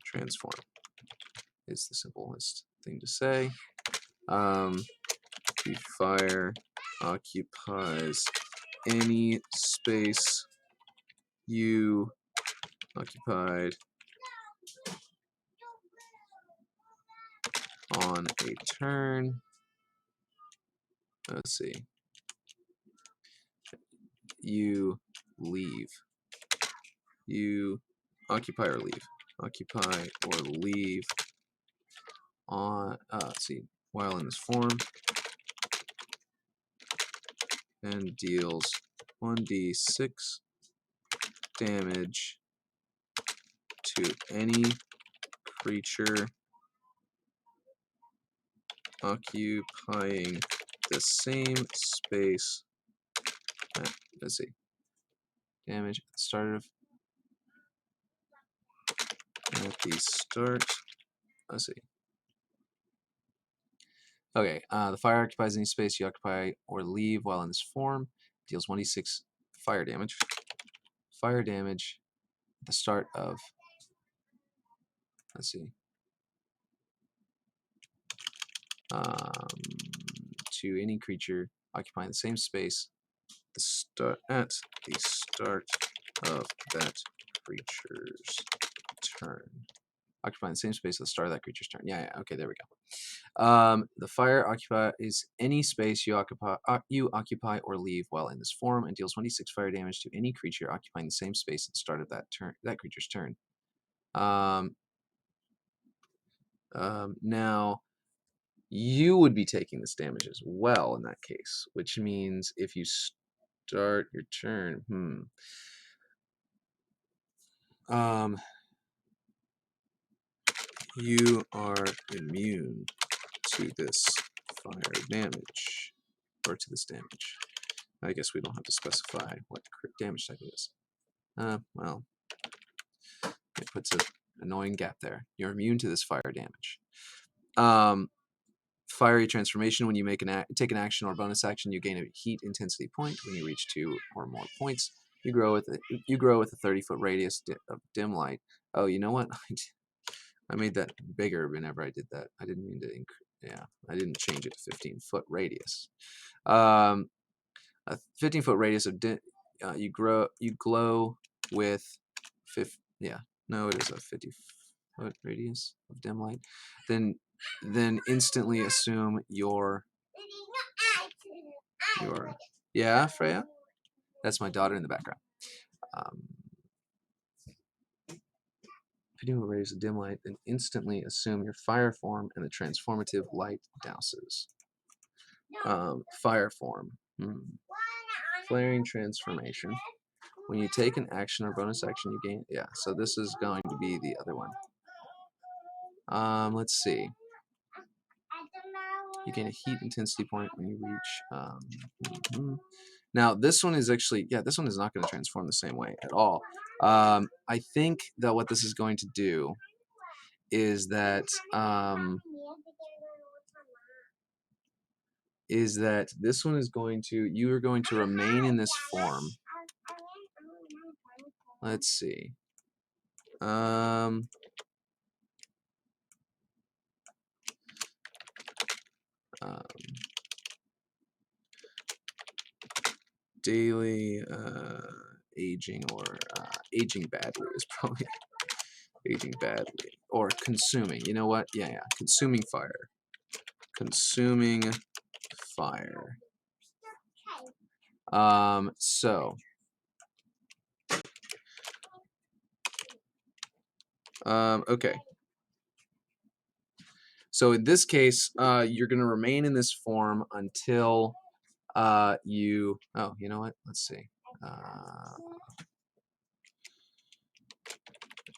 transform is the simplest thing to say. The fire occupies any space you occupied on a turn. Let's see. You leave. You occupy or leave. Occupy or leave on, let's see, while in this form, and deals 1d6 damage to any creature occupying the same space. Let's see. Damage at the start of. At the start. Let's see. Okay. The fire occupies any space you occupy or leave while in this form. Deals 1d6 fire damage. Fire damage at the start of. Let's see. To any creature occupying the same space at the start of that creature's turn. Occupying the same space at the start of that creature's turn. Yeah, okay, there we go. The fire occupies any space you occupy or leave while in this form and deals 1d6 fire damage to any creature occupying the same space at the start of that creature's turn. Now, you would be taking this damage as well in that case, which means if you start your turn, you are immune to this fire damage, or to this damage. I guess we don't have to specify what damage type it is. Well, it puts an annoying gap there. You're immune to this fire damage. Fiery transformation. When you take an action or bonus action, you gain a heat intensity point. When you reach 2 or more points, you grow with a 30-foot radius of dim light. Oh, you know what? I made that bigger whenever I did that. I didn't mean to yeah, I didn't change it to 15-foot radius. A 15-foot radius of you glow with it is a 50-foot radius of dim light. Then instantly assume your yeah, Freya? That's my daughter in the background. 50-foot radius of dim light, then instantly assume your fire form and the transformative light douses. Fire form. Flaring transformation. When you take an action or bonus action, you gain. Yeah, so this is going to be the other one. Let's see. You gain a heat intensity point when you reach. Now this one is actually, this one is not going to transform the same way at all. I think that what this is going to do is that this one is going to, you are going to remain in this form. Let's see. Daily aging, or aging badly is probably aging badly, or consuming. You know what? Yeah. Consuming fire. Consuming fire. Okay. So in this case, you're going to remain in this form until you know what? Let's see.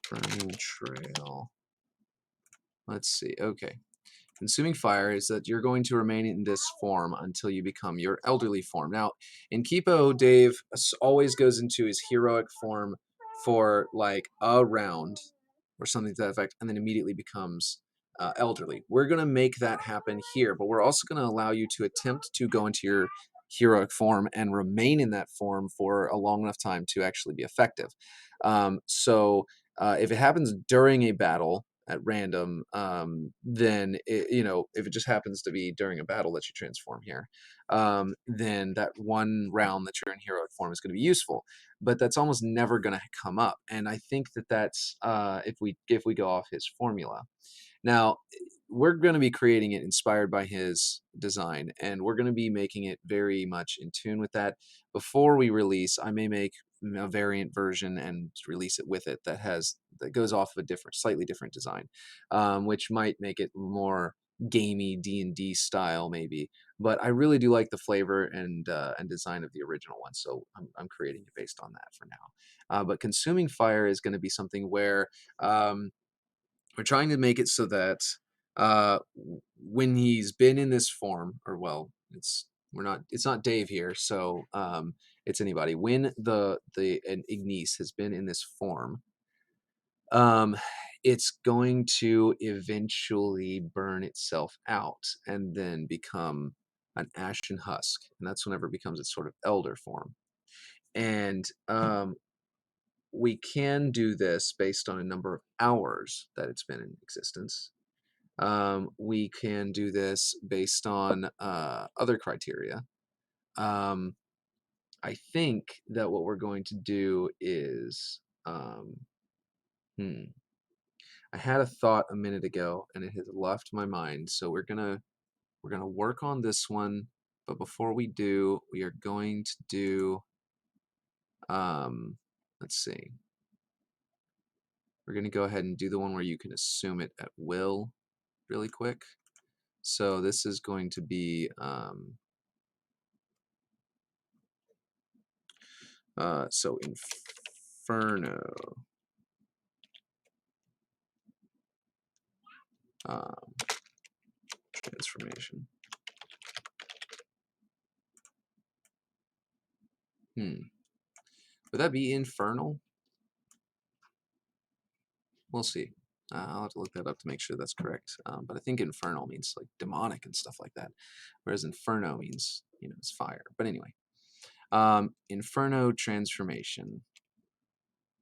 Burning trail. Let's see. Okay. Consuming fire is that you're going to remain in this form until you become your elderly form. Now, in Kipo, Dave always goes into his heroic form for like a round or something to that effect, and then immediately becomes elderly. We're going to make that happen here, but we're also going to allow you to attempt to go into your heroic form and remain in that form for a long enough time to actually be effective. If it happens during a battle, at random, then if it just happens to be during a battle that you transform here, then that one round that you're in heroic form is going to be useful. But that's almost never going to come up, and I think that's if we go off his formula. Now, we're going to be creating it inspired by his design, and we're going to be making it very much in tune with that. Before we release, I may make a variant version and release it with it that goes off of a slightly different design, which might make it more gamey D&D style maybe. But I really do like the flavor and design of the original one, so I'm creating it based on that for now. But consuming fire is going to be something where we're trying to make it so that when he's been in this form, or well, it's not Dave here, so it's anybody. When an Ignis has been in this form, it's going to eventually burn itself out and then become an ashen husk, and that's whenever it becomes its sort of elder form. And we can do this based on a number of hours that it's been in existence. We can do this based on other criteria. I think that what we're going to do is, I had a thought a minute ago and it has left my mind. So we're gonna work on this one, but before we do, we are going to do, let's see. We're going to go ahead and do the one where you can assume it at will really quick. So this is going to be so Inferno Transformation. Would that be infernal? We'll see. I'll have to look that up to make sure that's correct. But I think infernal means like demonic and stuff like that, whereas inferno means it's fire. But anyway, Inferno Transformation.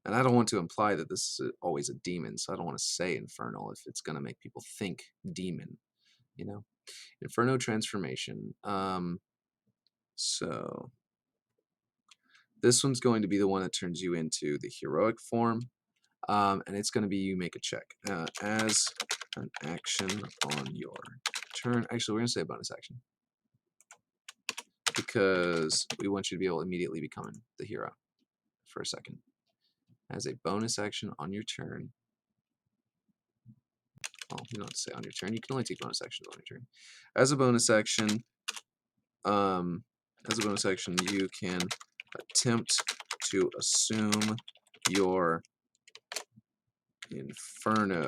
And I don't want to imply that this is always a demon, so I don't want to say infernal if it's going to make people think demon. Inferno Transformation. So this one's going to be the one that turns you into the heroic form. And it's going to be you make a check as an action on your turn. Actually, we're going to say a bonus action because we want you to be able to immediately become the hero for a second. As a bonus action on your turn. Well, you don't have to say on your turn. You can only take bonus actions on your turn. As a bonus action, you can attempt to assume your Inferno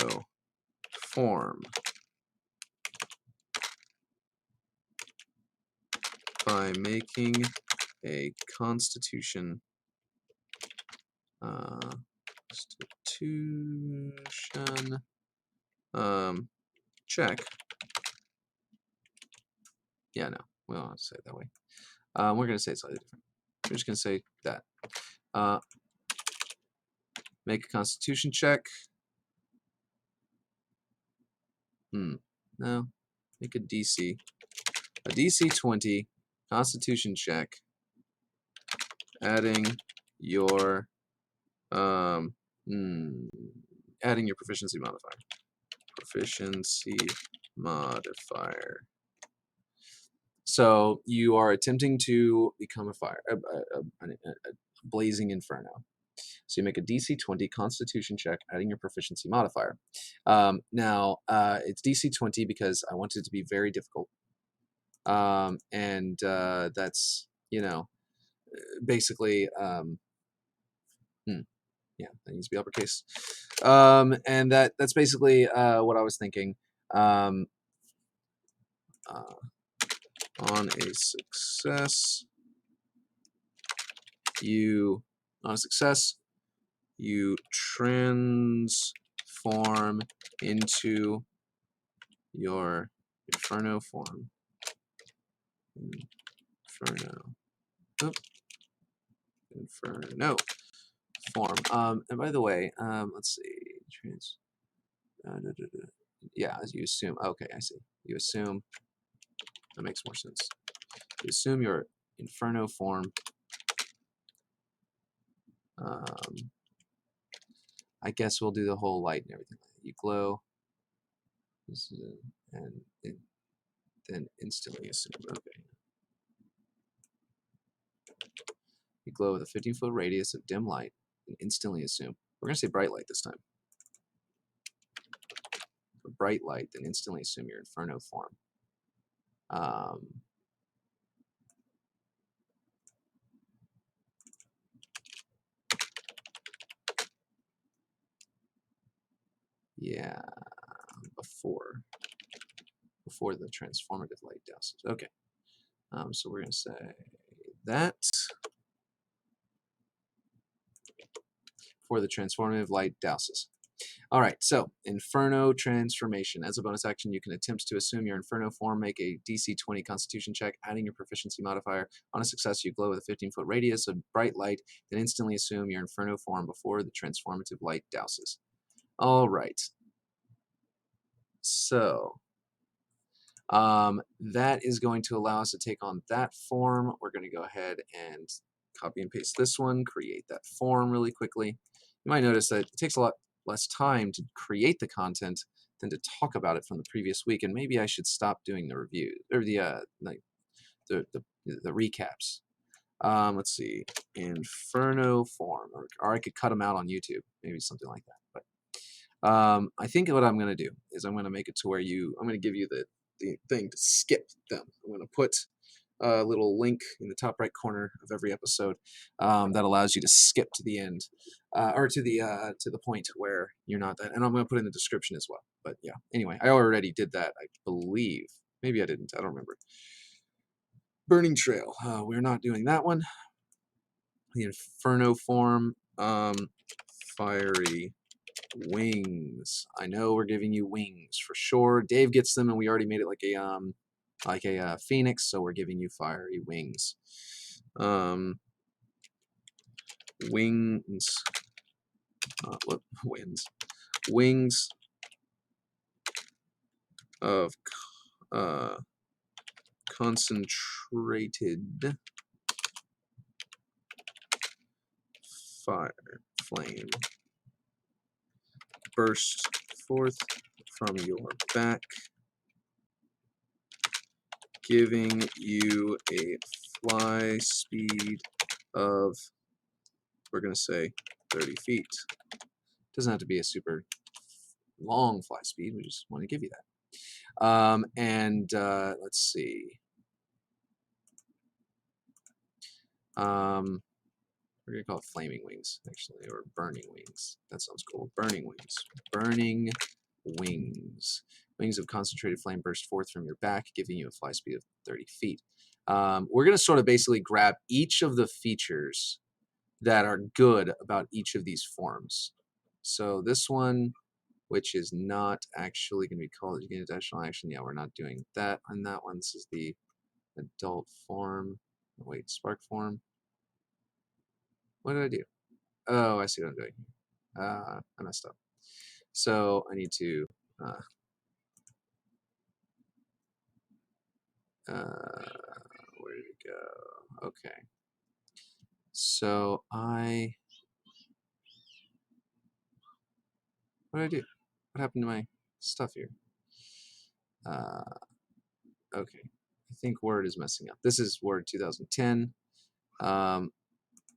form by making a Constitution check. Yeah, no, we don't have to say it that way. We're going to say it slightly different. We're just going to say that. Make a Constitution check. No, make a DC 20 Constitution check, adding your proficiency modifier. So you are attempting to become a blazing inferno. So you make a DC 20 Constitution check, adding your proficiency modifier. Now, it's DC 20 because I want it to be very difficult. and that's, you know, basically, yeah, that needs to be uppercase. And that's basically what I was thinking. Um, on a success, you transform into your Inferno form. Inferno form. And by the way, let's see. Yeah, as you assume. Okay, I see. You assume. That makes more sense. You assume your Inferno form. I guess we'll do the whole light and everything. You glow. And then instantly assume. Okay. You glow with a 15-foot radius of dim light and instantly assume. We're going to say bright light this time. For bright light, then instantly assume your Inferno form. Yeah, before the transformative light douses. Okay. So we're going to say that for the transformative light douses. All right, so Inferno Transformation. As a bonus action, you can attempt to assume your Inferno form, make a DC 20 Constitution check, adding your proficiency modifier. On a success, you glow with a 15-foot radius of bright light, then instantly assume your Inferno form before the transformative light douses. All right. So that is going to allow us to take on that form. We're going to go ahead and copy and paste this one, create that form really quickly. You might notice that it takes a lot less time to create the content than to talk about it from the previous week, and maybe I should stop doing the review or the recaps. Let's see, Inferno form, or I could cut them out on YouTube, maybe something like that. But I think what I'm going to do is I'm going to make it to where I'm going to give you the thing to skip them. I'm going to put a little link in the top right corner of every episode that allows you to skip to the end or to the point where you're not that. And I'm going to put in the description as well. But yeah, anyway, I already did that, I believe. Maybe I didn't. I don't remember. Burning Trail. We're not doing that one. The Inferno form. Fiery wings. I know we're giving you wings for sure. Dave gets them, and we already made it like a phoenix, so we're giving you fiery wings. Wings. What wings? Wings of concentrated fire flame burst forth from your back, giving you a fly speed of, we're going to say, 30 feet. Doesn't have to be a super long fly speed. We just want to give you that. And let's see. We're going to call it flaming wings, actually, or burning wings. That sounds cool. Burning wings. Burning wings. Wings of concentrated flame burst forth from your back, giving you a fly speed of 30 feet. We're going to sort of basically grab each of the features that are good about each of these forms. So this one, which is not actually going to be called additional action. Yeah, we're not doing that on that one. This is the adult form. Wait, spark form. What did I do? Oh, I see what I'm doing. I messed up. So I need to where did it go? Okay. So what did I do? What happened to my stuff here? Okay. I think Word is messing up. This is Word 2010.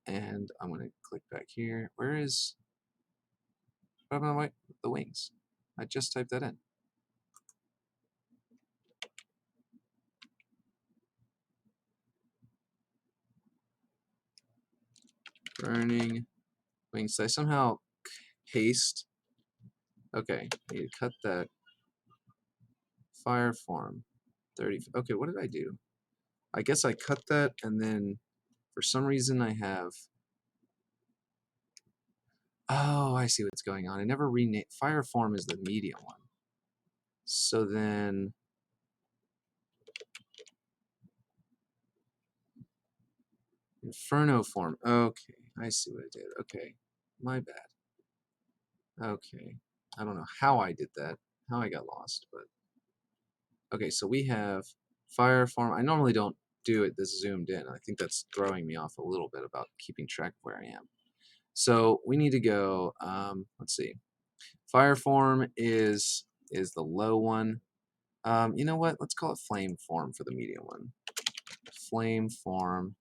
And I'm going to click back here. Where is the wings? I just typed that in. Burning wings. Did I somehow paste? Okay, I need to cut that. Fire form. 30. Okay, what did I do? I guess I cut that, and then for some reason I have... Oh, I see what's going on. I never renamed... Fire form is the medium one. So then... Inferno form. Okay, I see what I did. Okay, my bad. Okay, I don't know how I did that, how I got lost, but... Okay, so we have fire form. I normally don't do it this zoomed in. I think that's throwing me off a little bit about keeping track of where I am. So we need to go, let's see. Fire form is the low one. You know what? Let's call it flame form for the medium one. Flame form.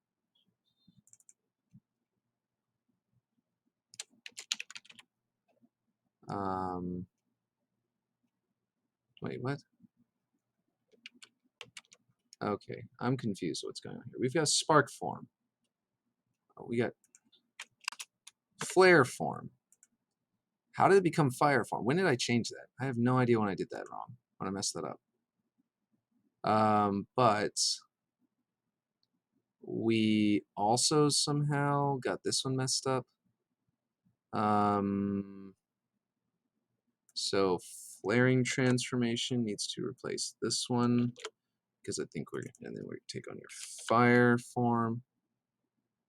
Wait, what? Okay, I'm confused what's going on here. We've got spark form. Oh, we got flare form. How did it become fire form? When did I change that? I have no idea when I did that wrong, when I messed that up. But we also somehow got this one messed up. So flaring transformation needs to replace this one because I think and then we take on your fire form.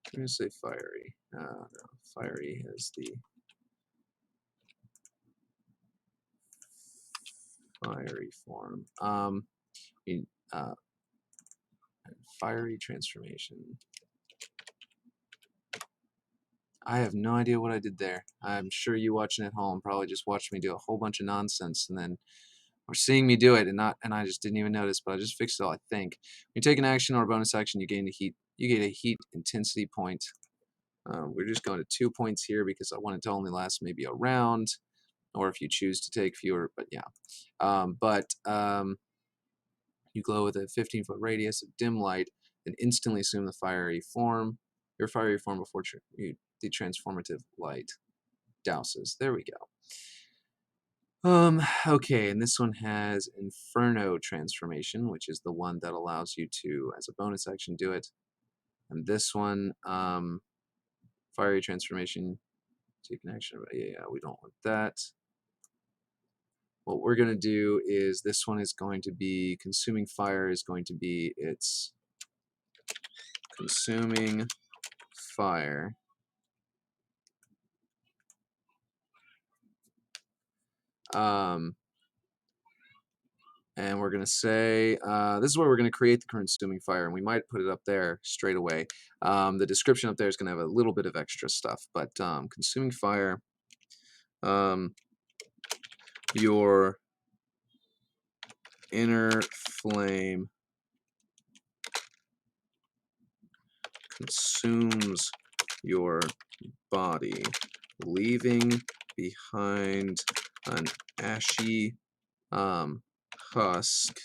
I'm gonna say fiery. No, fiery has the fiery form. Fiery transformation. I have no idea what I did there. I'm sure you watching at home probably just watched me do a whole bunch of nonsense and then or seeing me do it and I just didn't even notice, but I just fixed it all, I think. When you take an action or a bonus action, you gain a heat intensity point. We're just going to 2 points here because I want it to only last maybe a round, or if you choose to take fewer, but yeah. You glow with a 15-foot radius of dim light, then instantly assume the fiery form, your fiery form before the transformative light douses. There we go. Okay, and this one has Inferno Transformation, which is the one that allows you to, as a bonus action, do it. And this one, Fiery Transformation, take an action, but yeah, we don't want that. What we're going to do is this one is going to be, Consuming Fire is going to be its Consuming Fire. And we're going to say, this is where we're going to create the Consuming Fire, and we might put it up there straight away. The description up there is going to have a little bit of extra stuff, but Consuming Fire, your inner flame consumes your body, leaving behind an ashy husk,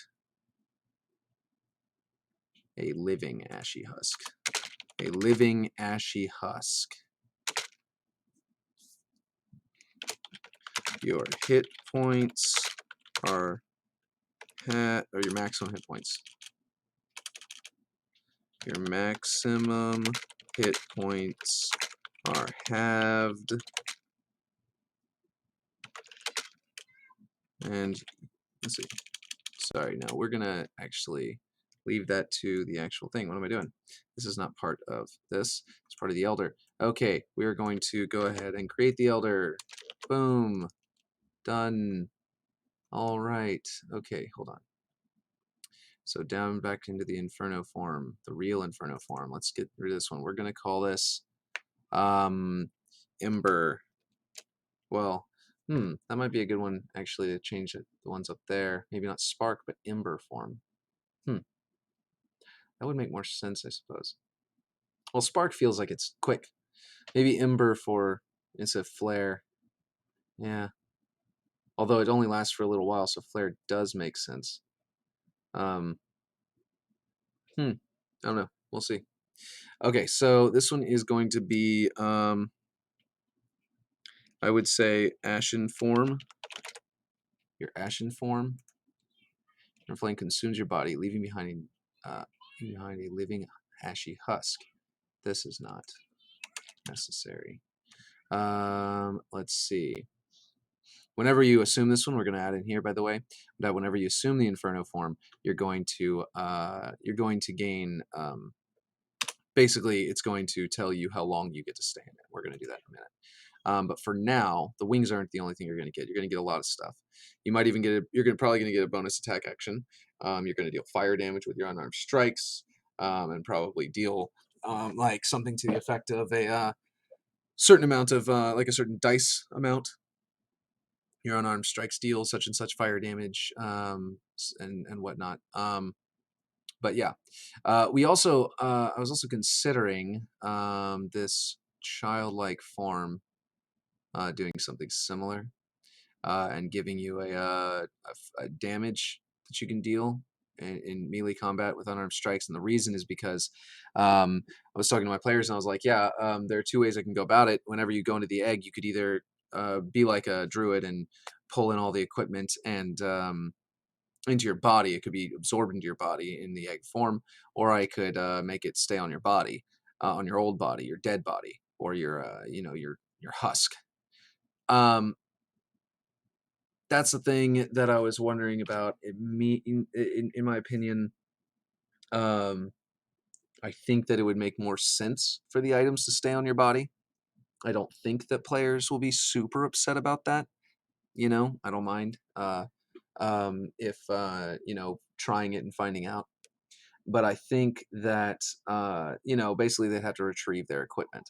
a living ashy husk. A living ashy husk. Your hit points are or your maximum hit points. Your maximum hit points are halved. And let's see. Sorry, no, we're gonna actually leave that to the actual thing. What am I doing? This is not part of this. It's part of the Elder. Okay, we are going to go ahead and create the Elder. Boom. Done. All right. Okay, hold on. So down back into the Inferno form, the real Inferno form. Let's get rid of this one. We're going to call this Ember. Well, that might be a good one, actually, to change it. The ones up there. Maybe not Spark, but Ember form. That would make more sense, I suppose. Well, Spark feels like it's quick. Maybe Ember for instead of Flare. Yeah. Although it only lasts for a little while, so Flare does make sense. I don't know. We'll see. Okay, so this one is going to be, I would say, ashen form. Your ashen form. Your flame consumes your body, leaving behind a living ashy husk. This is not necessary. Let's see. Whenever you assume this one, we're going to add in here, by the way, that whenever you assume the Inferno form, you're going to gain. Basically, it's going to tell you how long you get to stay in it. We're going to do that in a minute. But for now, the wings aren't the only thing you're going to get. You're going to get a lot of stuff. You might even get probably going to get a bonus attack action. You're going to deal fire damage with your unarmed strikes, and probably deal like something to the effect of a certain amount of like a certain dice amount. Your unarmed strikes deal such and such fire damage, and whatnot. But yeah, we also I was also considering this childlike form doing something similar and giving you a damage that you can deal in melee combat with unarmed strikes. And the reason is because I was talking to my players and I was like, yeah, there are two ways I can go about it. Whenever you go into the egg, you could either be like a druid and pull in all the equipment and into your body. It could be absorbed into your body in the egg form, or I could make it stay on your body, on your old body, your dead body, or your your husk. That's the thing that I was wondering about. In my opinion, um, I think that it would make more sense for the items to stay on your body. I don't think that players will be super upset about that. I don't mind if trying it and finding out. But I think that basically they'd have to retrieve their equipment.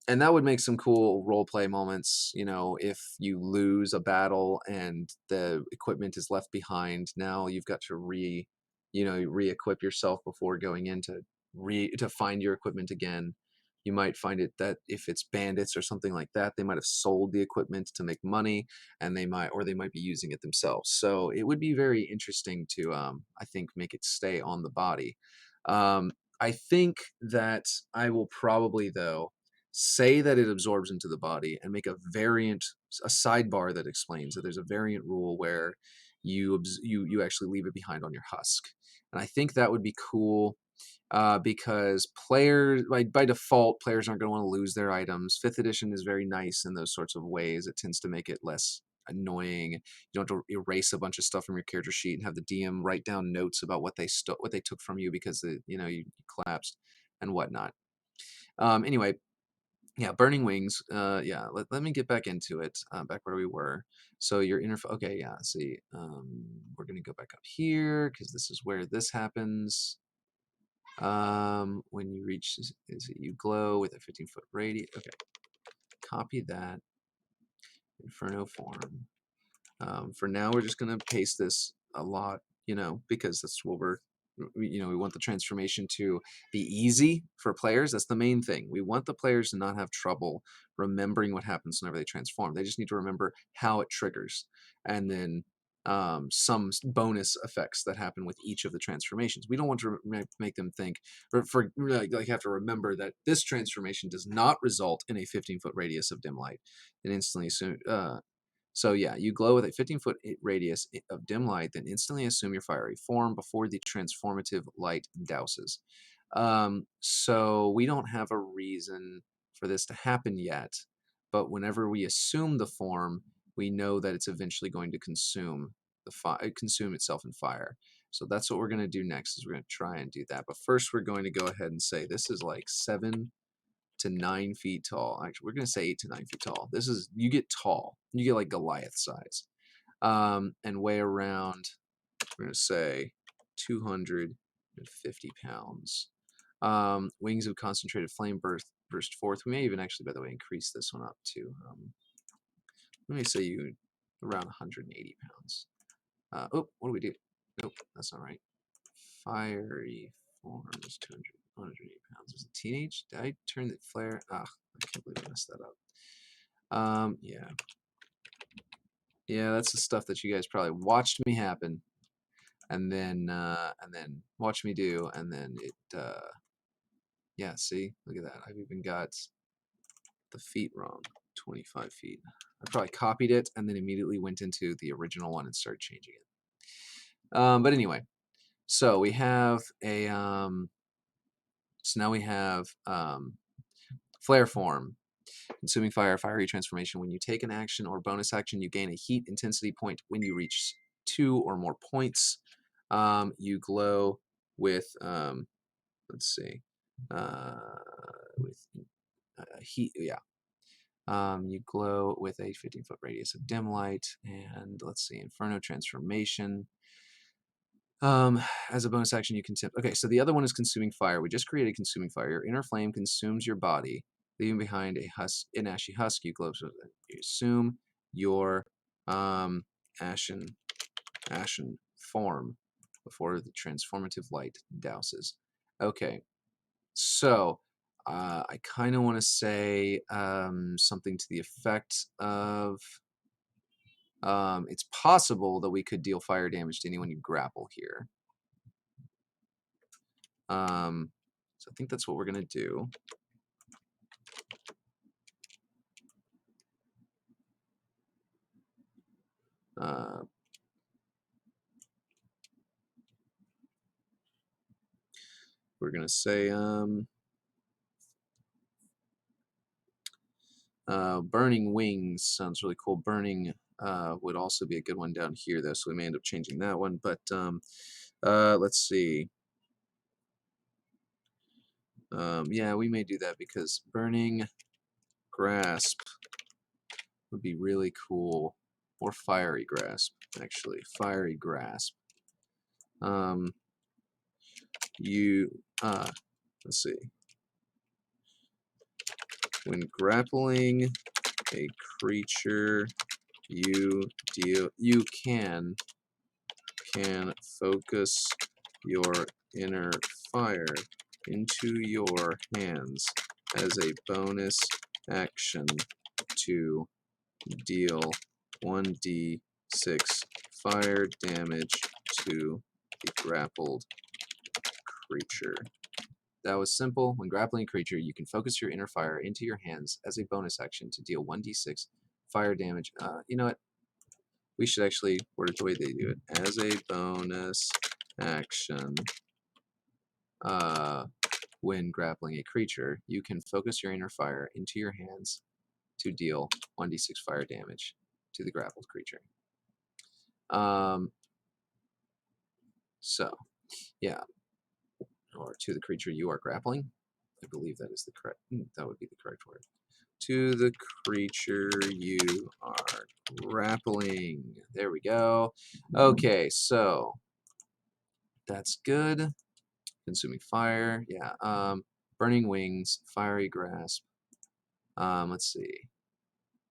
And that would make some cool role play moments, if you lose a battle and the equipment is left behind. Now you've got to re-equip yourself before going in to find your equipment again. You might find it that if it's bandits or something like that, they might have sold the equipment to make money, and they might be using it themselves. So it would be very interesting to, I think, make it stay on the body. I think that I will probably, though, say that it absorbs into the body and make a sidebar that explains that there's a variant rule where you actually leave it behind on your husk. And I think that would be cool because players, by default, players aren't going to want to lose their items. 5th edition is very nice in those sorts of ways. It tends to make it less annoying. You don't have to erase a bunch of stuff from your character sheet and have the DM write down notes about what they took from you because you collapsed and whatnot. Anyway, yeah, Burning Wings. Yeah, let me get back into it. Back where we were. So your okay, yeah. See, we're gonna go back up here because this is where this happens. When you reach, is it you glow with a 15-foot radius? Okay, copy that. Inferno form. For now, we're just gonna paste this a lot, because that's what we want the transformation to be easy for players. That's the main thing. We want the players to not have trouble remembering what happens whenever they transform. They just need to remember how it triggers, and then some bonus effects that happen with each of the transformations. We don't want to make them think, or like have to remember that this transformation does not result in a 15-foot radius of dim light. It instantly so yeah, you glow with a 15-foot radius of dim light, then instantly assume your fiery form before the transformative light douses. So we don't have a reason for this to happen yet, but whenever we assume the form, we know that it's eventually going to consume itself in fire. So that's what we're going to do next, is we're going to try and do that. But first, we're going to go ahead and say this is like 7 to 9 feet tall. Actually, we're going to say 8 to 9 feet tall. You get tall. You get like Goliath size. And weigh around, we're going to say 250 pounds. Wings of concentrated flame burst forth. We may even actually, by the way, increase this one up to, let me say you around 180 pounds. What do we do? Nope, that's not right. Fiery forms, 180 pounds. Is it teenage? Did I turn the flare? I can't believe I messed that up. Yeah. Yeah, that's the stuff that you guys probably watched me happen, and then watch me do, and then Yeah, see? Look at that. I've even got the feet wrong. 25 feet. I probably copied it and then immediately went into the original one and started changing it. But anyway, so we have a so now we have flare form, consuming fire, fiery transformation. When you take an action or bonus action, you gain a heat intensity point. When you reach 2 or more points, you glow with let's see, with heat. Yeah. You glow with a 15-foot radius of dim light, and let's see, Inferno Transformation. As a bonus action, you can tip. Okay, so the other one is consuming fire. We just created consuming fire. Your inner flame consumes your body, leaving behind an ashy husk. You glow. So you assume your ashen form before the transformative light douses. Okay, so I kind of want to say something to the effect of it's possible that we could deal fire damage to anyone you grapple here. So I think that's what we're going to do. We're going to say burning wings sounds really cool. Burning would also be a good one down here, though, so we may end up changing that one. But let's see. Yeah, we may do that because burning grasp would be really cool. Or fiery grasp, actually. Fiery grasp. Let's see. When grappling a creature, you can focus your inner fire into your hands as a bonus action to deal 1d6 fire damage to the grappled creature. That was simple. When grappling a creature, you can focus your inner fire into your hands as a bonus action to deal 1d6 fire damage. You know what? We should actually word it the way they do it. As a bonus action, when grappling a creature, you can focus your inner fire into your hands to deal 1d6 fire damage to the grappled creature. So, yeah. Or to the creature you are grappling. I believe that is the correct, that would be the correct word. To the creature you are grappling. There we go. Okay, so that's good. Consuming fire, yeah. Burning wings, fiery grasp. Let's see.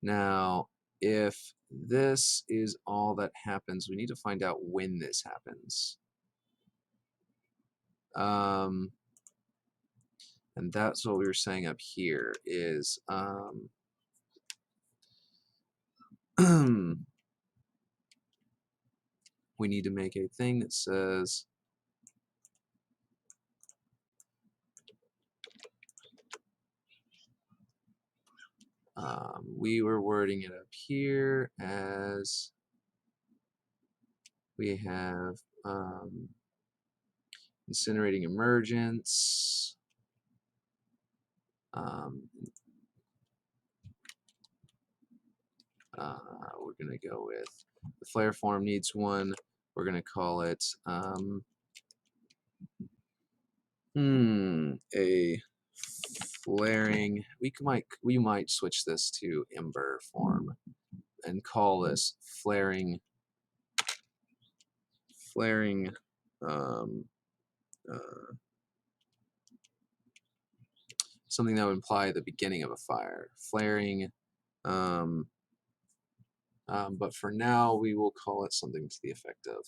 Now, if this is all that happens, we need to find out when this happens. And that's what we were saying up here is we need to make a thing that says we were wording it up here as we have incinerating emergence. We're going to go with the flare form needs one. We're going to call it a flaring. We might switch this to ember form and call this flaring something that would imply the beginning of a fire. Flaring, but for now we will call it something to the effect of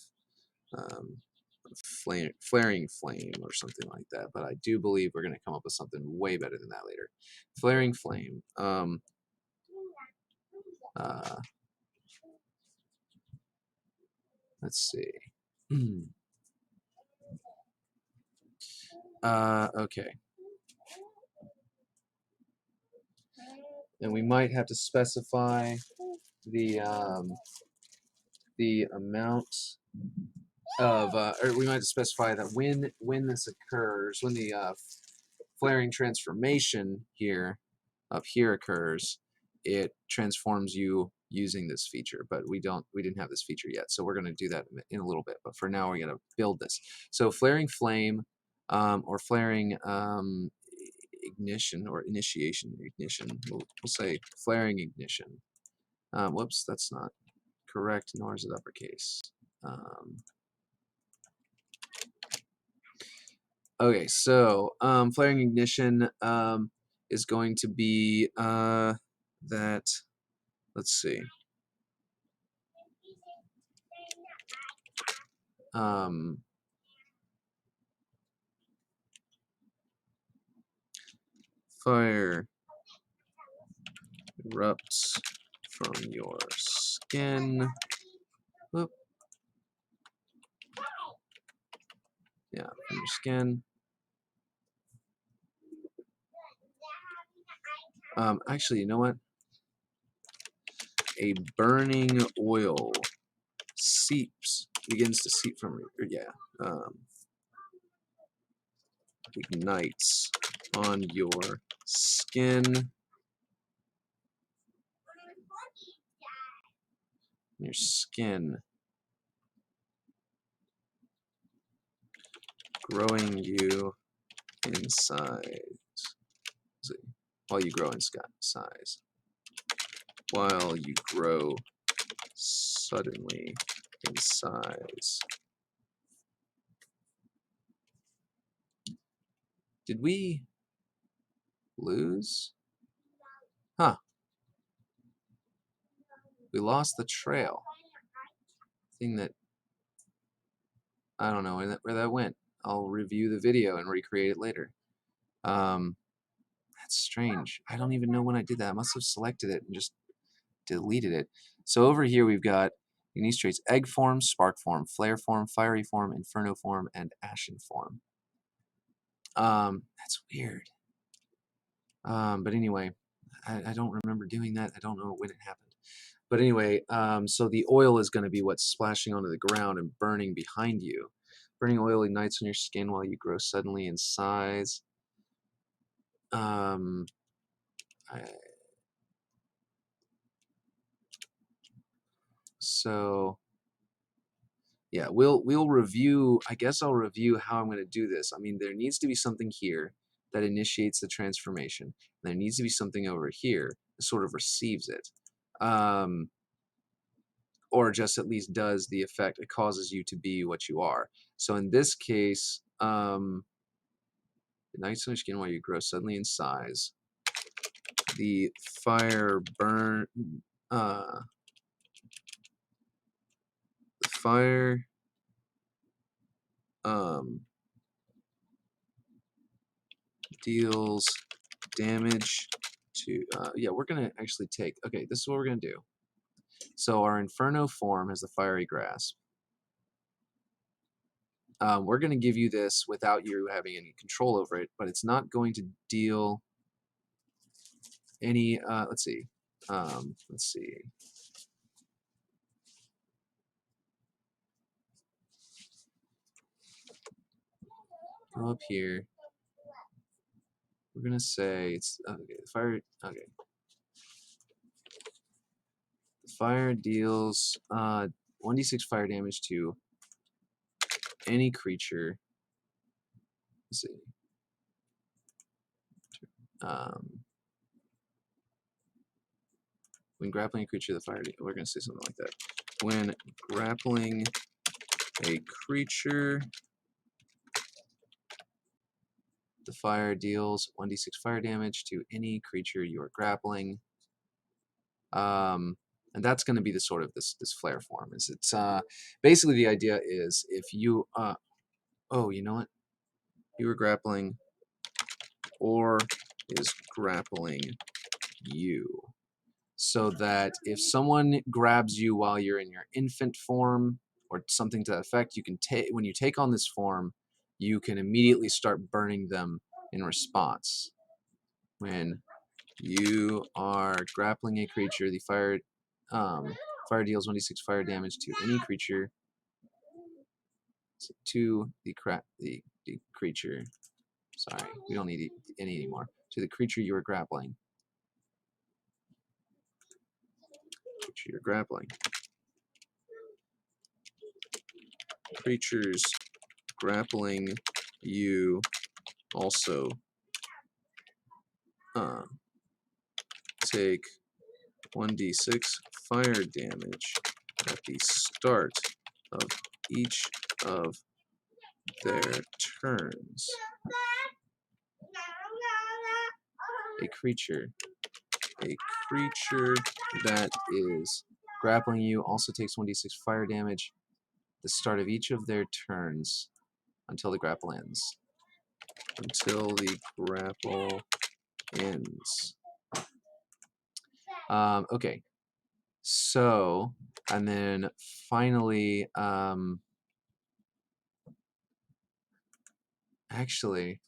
flaring flame or something like that. But I do believe we're going to come up with something way better than that later. Flaring flame. Let's see. Okay. And we might have to specify the amount of, or we might specify that when this occurs, when the flaring transformation here up here occurs, it transforms you using this feature. But we didn't have this feature yet, so we're going to do that in a little bit. But for now, we're going to build this. So flaring flame, or flaring ignition or initiation ignition. We'll say flaring ignition. Whoops, that's not correct, nor is it uppercase. Okay, so flaring ignition is going to be that. Let's see. Fire erupts from your skin. Whoop. Yeah, from your skin. Actually, you know what? A burning oil begins to seep from your, ignites on your skin. Your skin, growing you in size. While you grow in size. While you grow suddenly in size. Did we lose? Huh. We lost the trail. Thing that, I don't know where that went. I'll review the video and recreate it later. That's strange. I don't even know when I did that. I must have selected it and just deleted it. So over here we've got Ignis traits: egg form, spark form, flare form, fiery form, inferno form, and ashen form. That's weird. But anyway, I don't remember doing that. I don't know when it happened. But anyway, so the oil is going to be what's splashing onto the ground and burning behind you. Burning oil ignites on your skin while you grow suddenly in size. So yeah, we'll review. I guess I'll review how I'm going to do this. I mean, there needs to be something here that initiates the transformation. There needs to be something over here that sort of receives it. Or just at least does the effect. It causes you to be what you are. So in this case, ignites on your skin while you grow suddenly in size. The fire burn. The fire. Deals damage to. Yeah, we're gonna actually take. Okay, this is what we're gonna do. So our Inferno form has the fiery grasp. We're going to give you this without you having any control over it, but it's not going to deal any, let's see. Let's see. Go up here. We're going to say it's, okay, the fire, okay. The fire deals 1d6 fire damage to any creature. Let's see. When grappling a creature, the fire, we're going to say something like that. When grappling a creature, the fire deals 1d6 fire damage to any creature you are grappling. And that's going to be the sort of this flare form. It's basically the idea is if you oh, you know what? You were grappling or is grappling you. So that if someone grabs you while you're in your infant form or something to that effect, you can take when you take on this form, you can immediately start burning them in response. When You are grappling a creature. The fire deals 1d6 fire damage to any creature. To the creature. Sorry, we don't need any anymore. To the creature you are grappling. Creature you're grappling. Creatures grappling you also take 1d6 fire damage at the start of each of their turns. A creature that is grappling you also takes 1d6 fire damage at the start of each of their turns until the grapple ends. Until the grapple ends. Okay. So, and then finally, actually,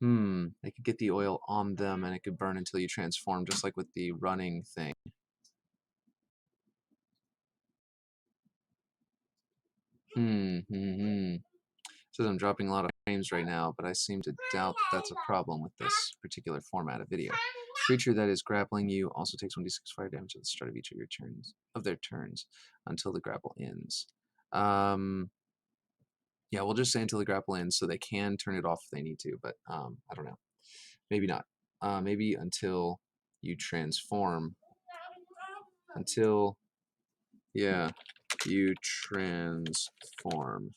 I could get the oil on them and it could burn until you transform, just like with the running thing. Says I'm dropping a lot of frames right now, but I seem to doubt that that's a problem with this particular format of video. Creature that is grappling you also takes 1d6 fire damage at the start of each of their turns until the grapple ends. Yeah, we'll just say until the grapple ends, so they can turn it off if they need to, but I don't know. Maybe not. Maybe until you transform. Until, yeah, you transform.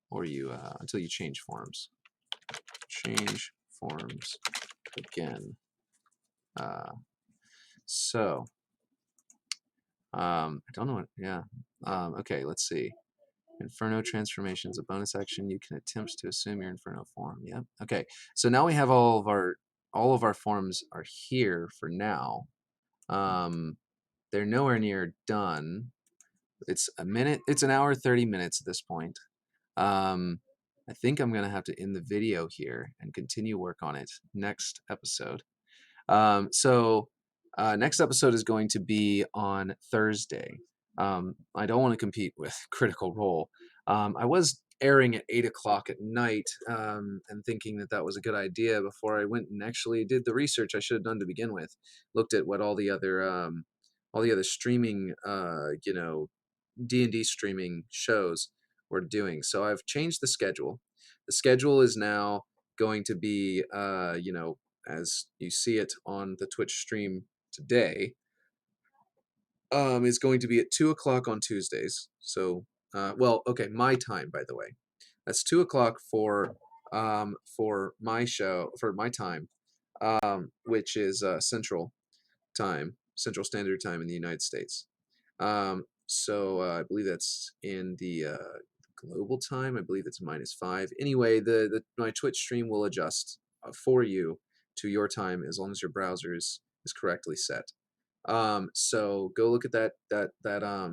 Or you, until you change forms. Change forms again. So, I don't know what, yeah. Okay, let's see. Inferno Transformation is a bonus action. You can attempt to assume your Inferno form. Yep. Okay. So now we have all of our forms are here for now. They're nowhere near done. It's an hour 30 minutes at this point. I think I'm gonna have to end the video here and continue work on it next episode. Next episode is going to be on Thursday. I don't want to compete with Critical Role. I was airing at 8 o'clock at night and thinking that was a good idea before I went and actually did the research I should have done to begin with. Looked at what all the other streaming, D&D streaming shows were doing. So I've changed the schedule. The schedule is now going to be, as you see it on the Twitch stream today, is going to be at 2 o'clock on Tuesdays. So, okay, my time, by the way. That's 2 o'clock for my show, for my time, which is Central Standard Time in the United States. I believe that's in the global time. I believe it's -5. Anyway, my Twitch stream will adjust for you to your time as long as your browser is correctly set. So go look at that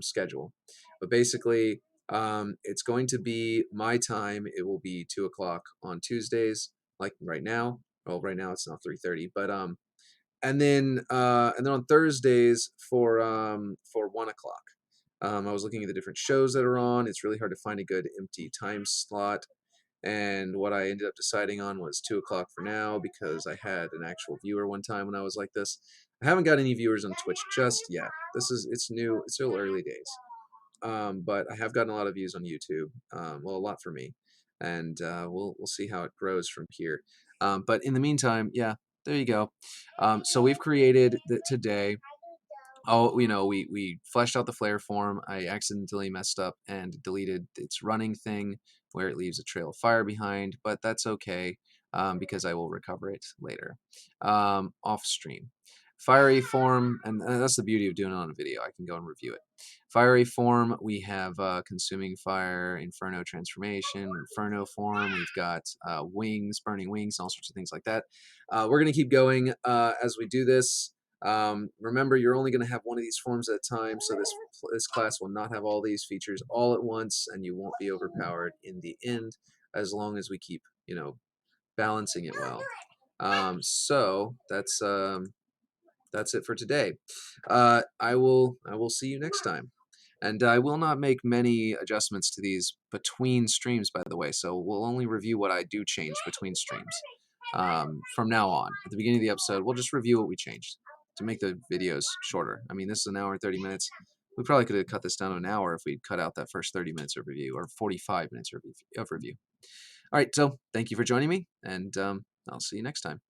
schedule. But basically, it's going to be my time. It will be 2 o'clock on Tuesdays, like right now. Well, right now it's now 3:30, but and then on Thursdays for 1 o'clock. I was looking at the different shows that are on. It's really hard to find a good empty time slot. And what I ended up deciding on was 2 o'clock for now because I had an actual viewer one time when I was like this. I haven't got any viewers on Twitch just yet. It's new. It's still early days. But I have gotten a lot of views on YouTube. Well, a lot for me, and we'll see how it grows from here. But in the meantime, yeah, there you go. So we've created today. Oh, we fleshed out the flare form. I accidentally messed up and deleted its running thing where it leaves a trail of fire behind, but that's okay because I will recover it later off stream. Fiery form, and that's the beauty of doing it on a video. I can go and review it. Fiery form, we have consuming fire, Inferno Transformation, Inferno form. We've got wings, burning wings, all sorts of things like that. We're going to keep going as we do this. Remember, you're only going to have one of these forms at a time, so this class will not have all these features all at once, and you won't be overpowered in the end, as long as we keep, balancing it well. So that's it for today. I will see you next time. And I will not make many adjustments to these between streams, by the way, so we'll only review what I do change between streams. From now on, at the beginning of the episode, we'll just review what we changed to make the videos shorter. I mean, this is an hour and 30 minutes. We probably could have cut this down to an hour if we'd cut out that first 30 minutes of review, or 45 minutes of review. All right, so thank you for joining me, and I'll see you next time.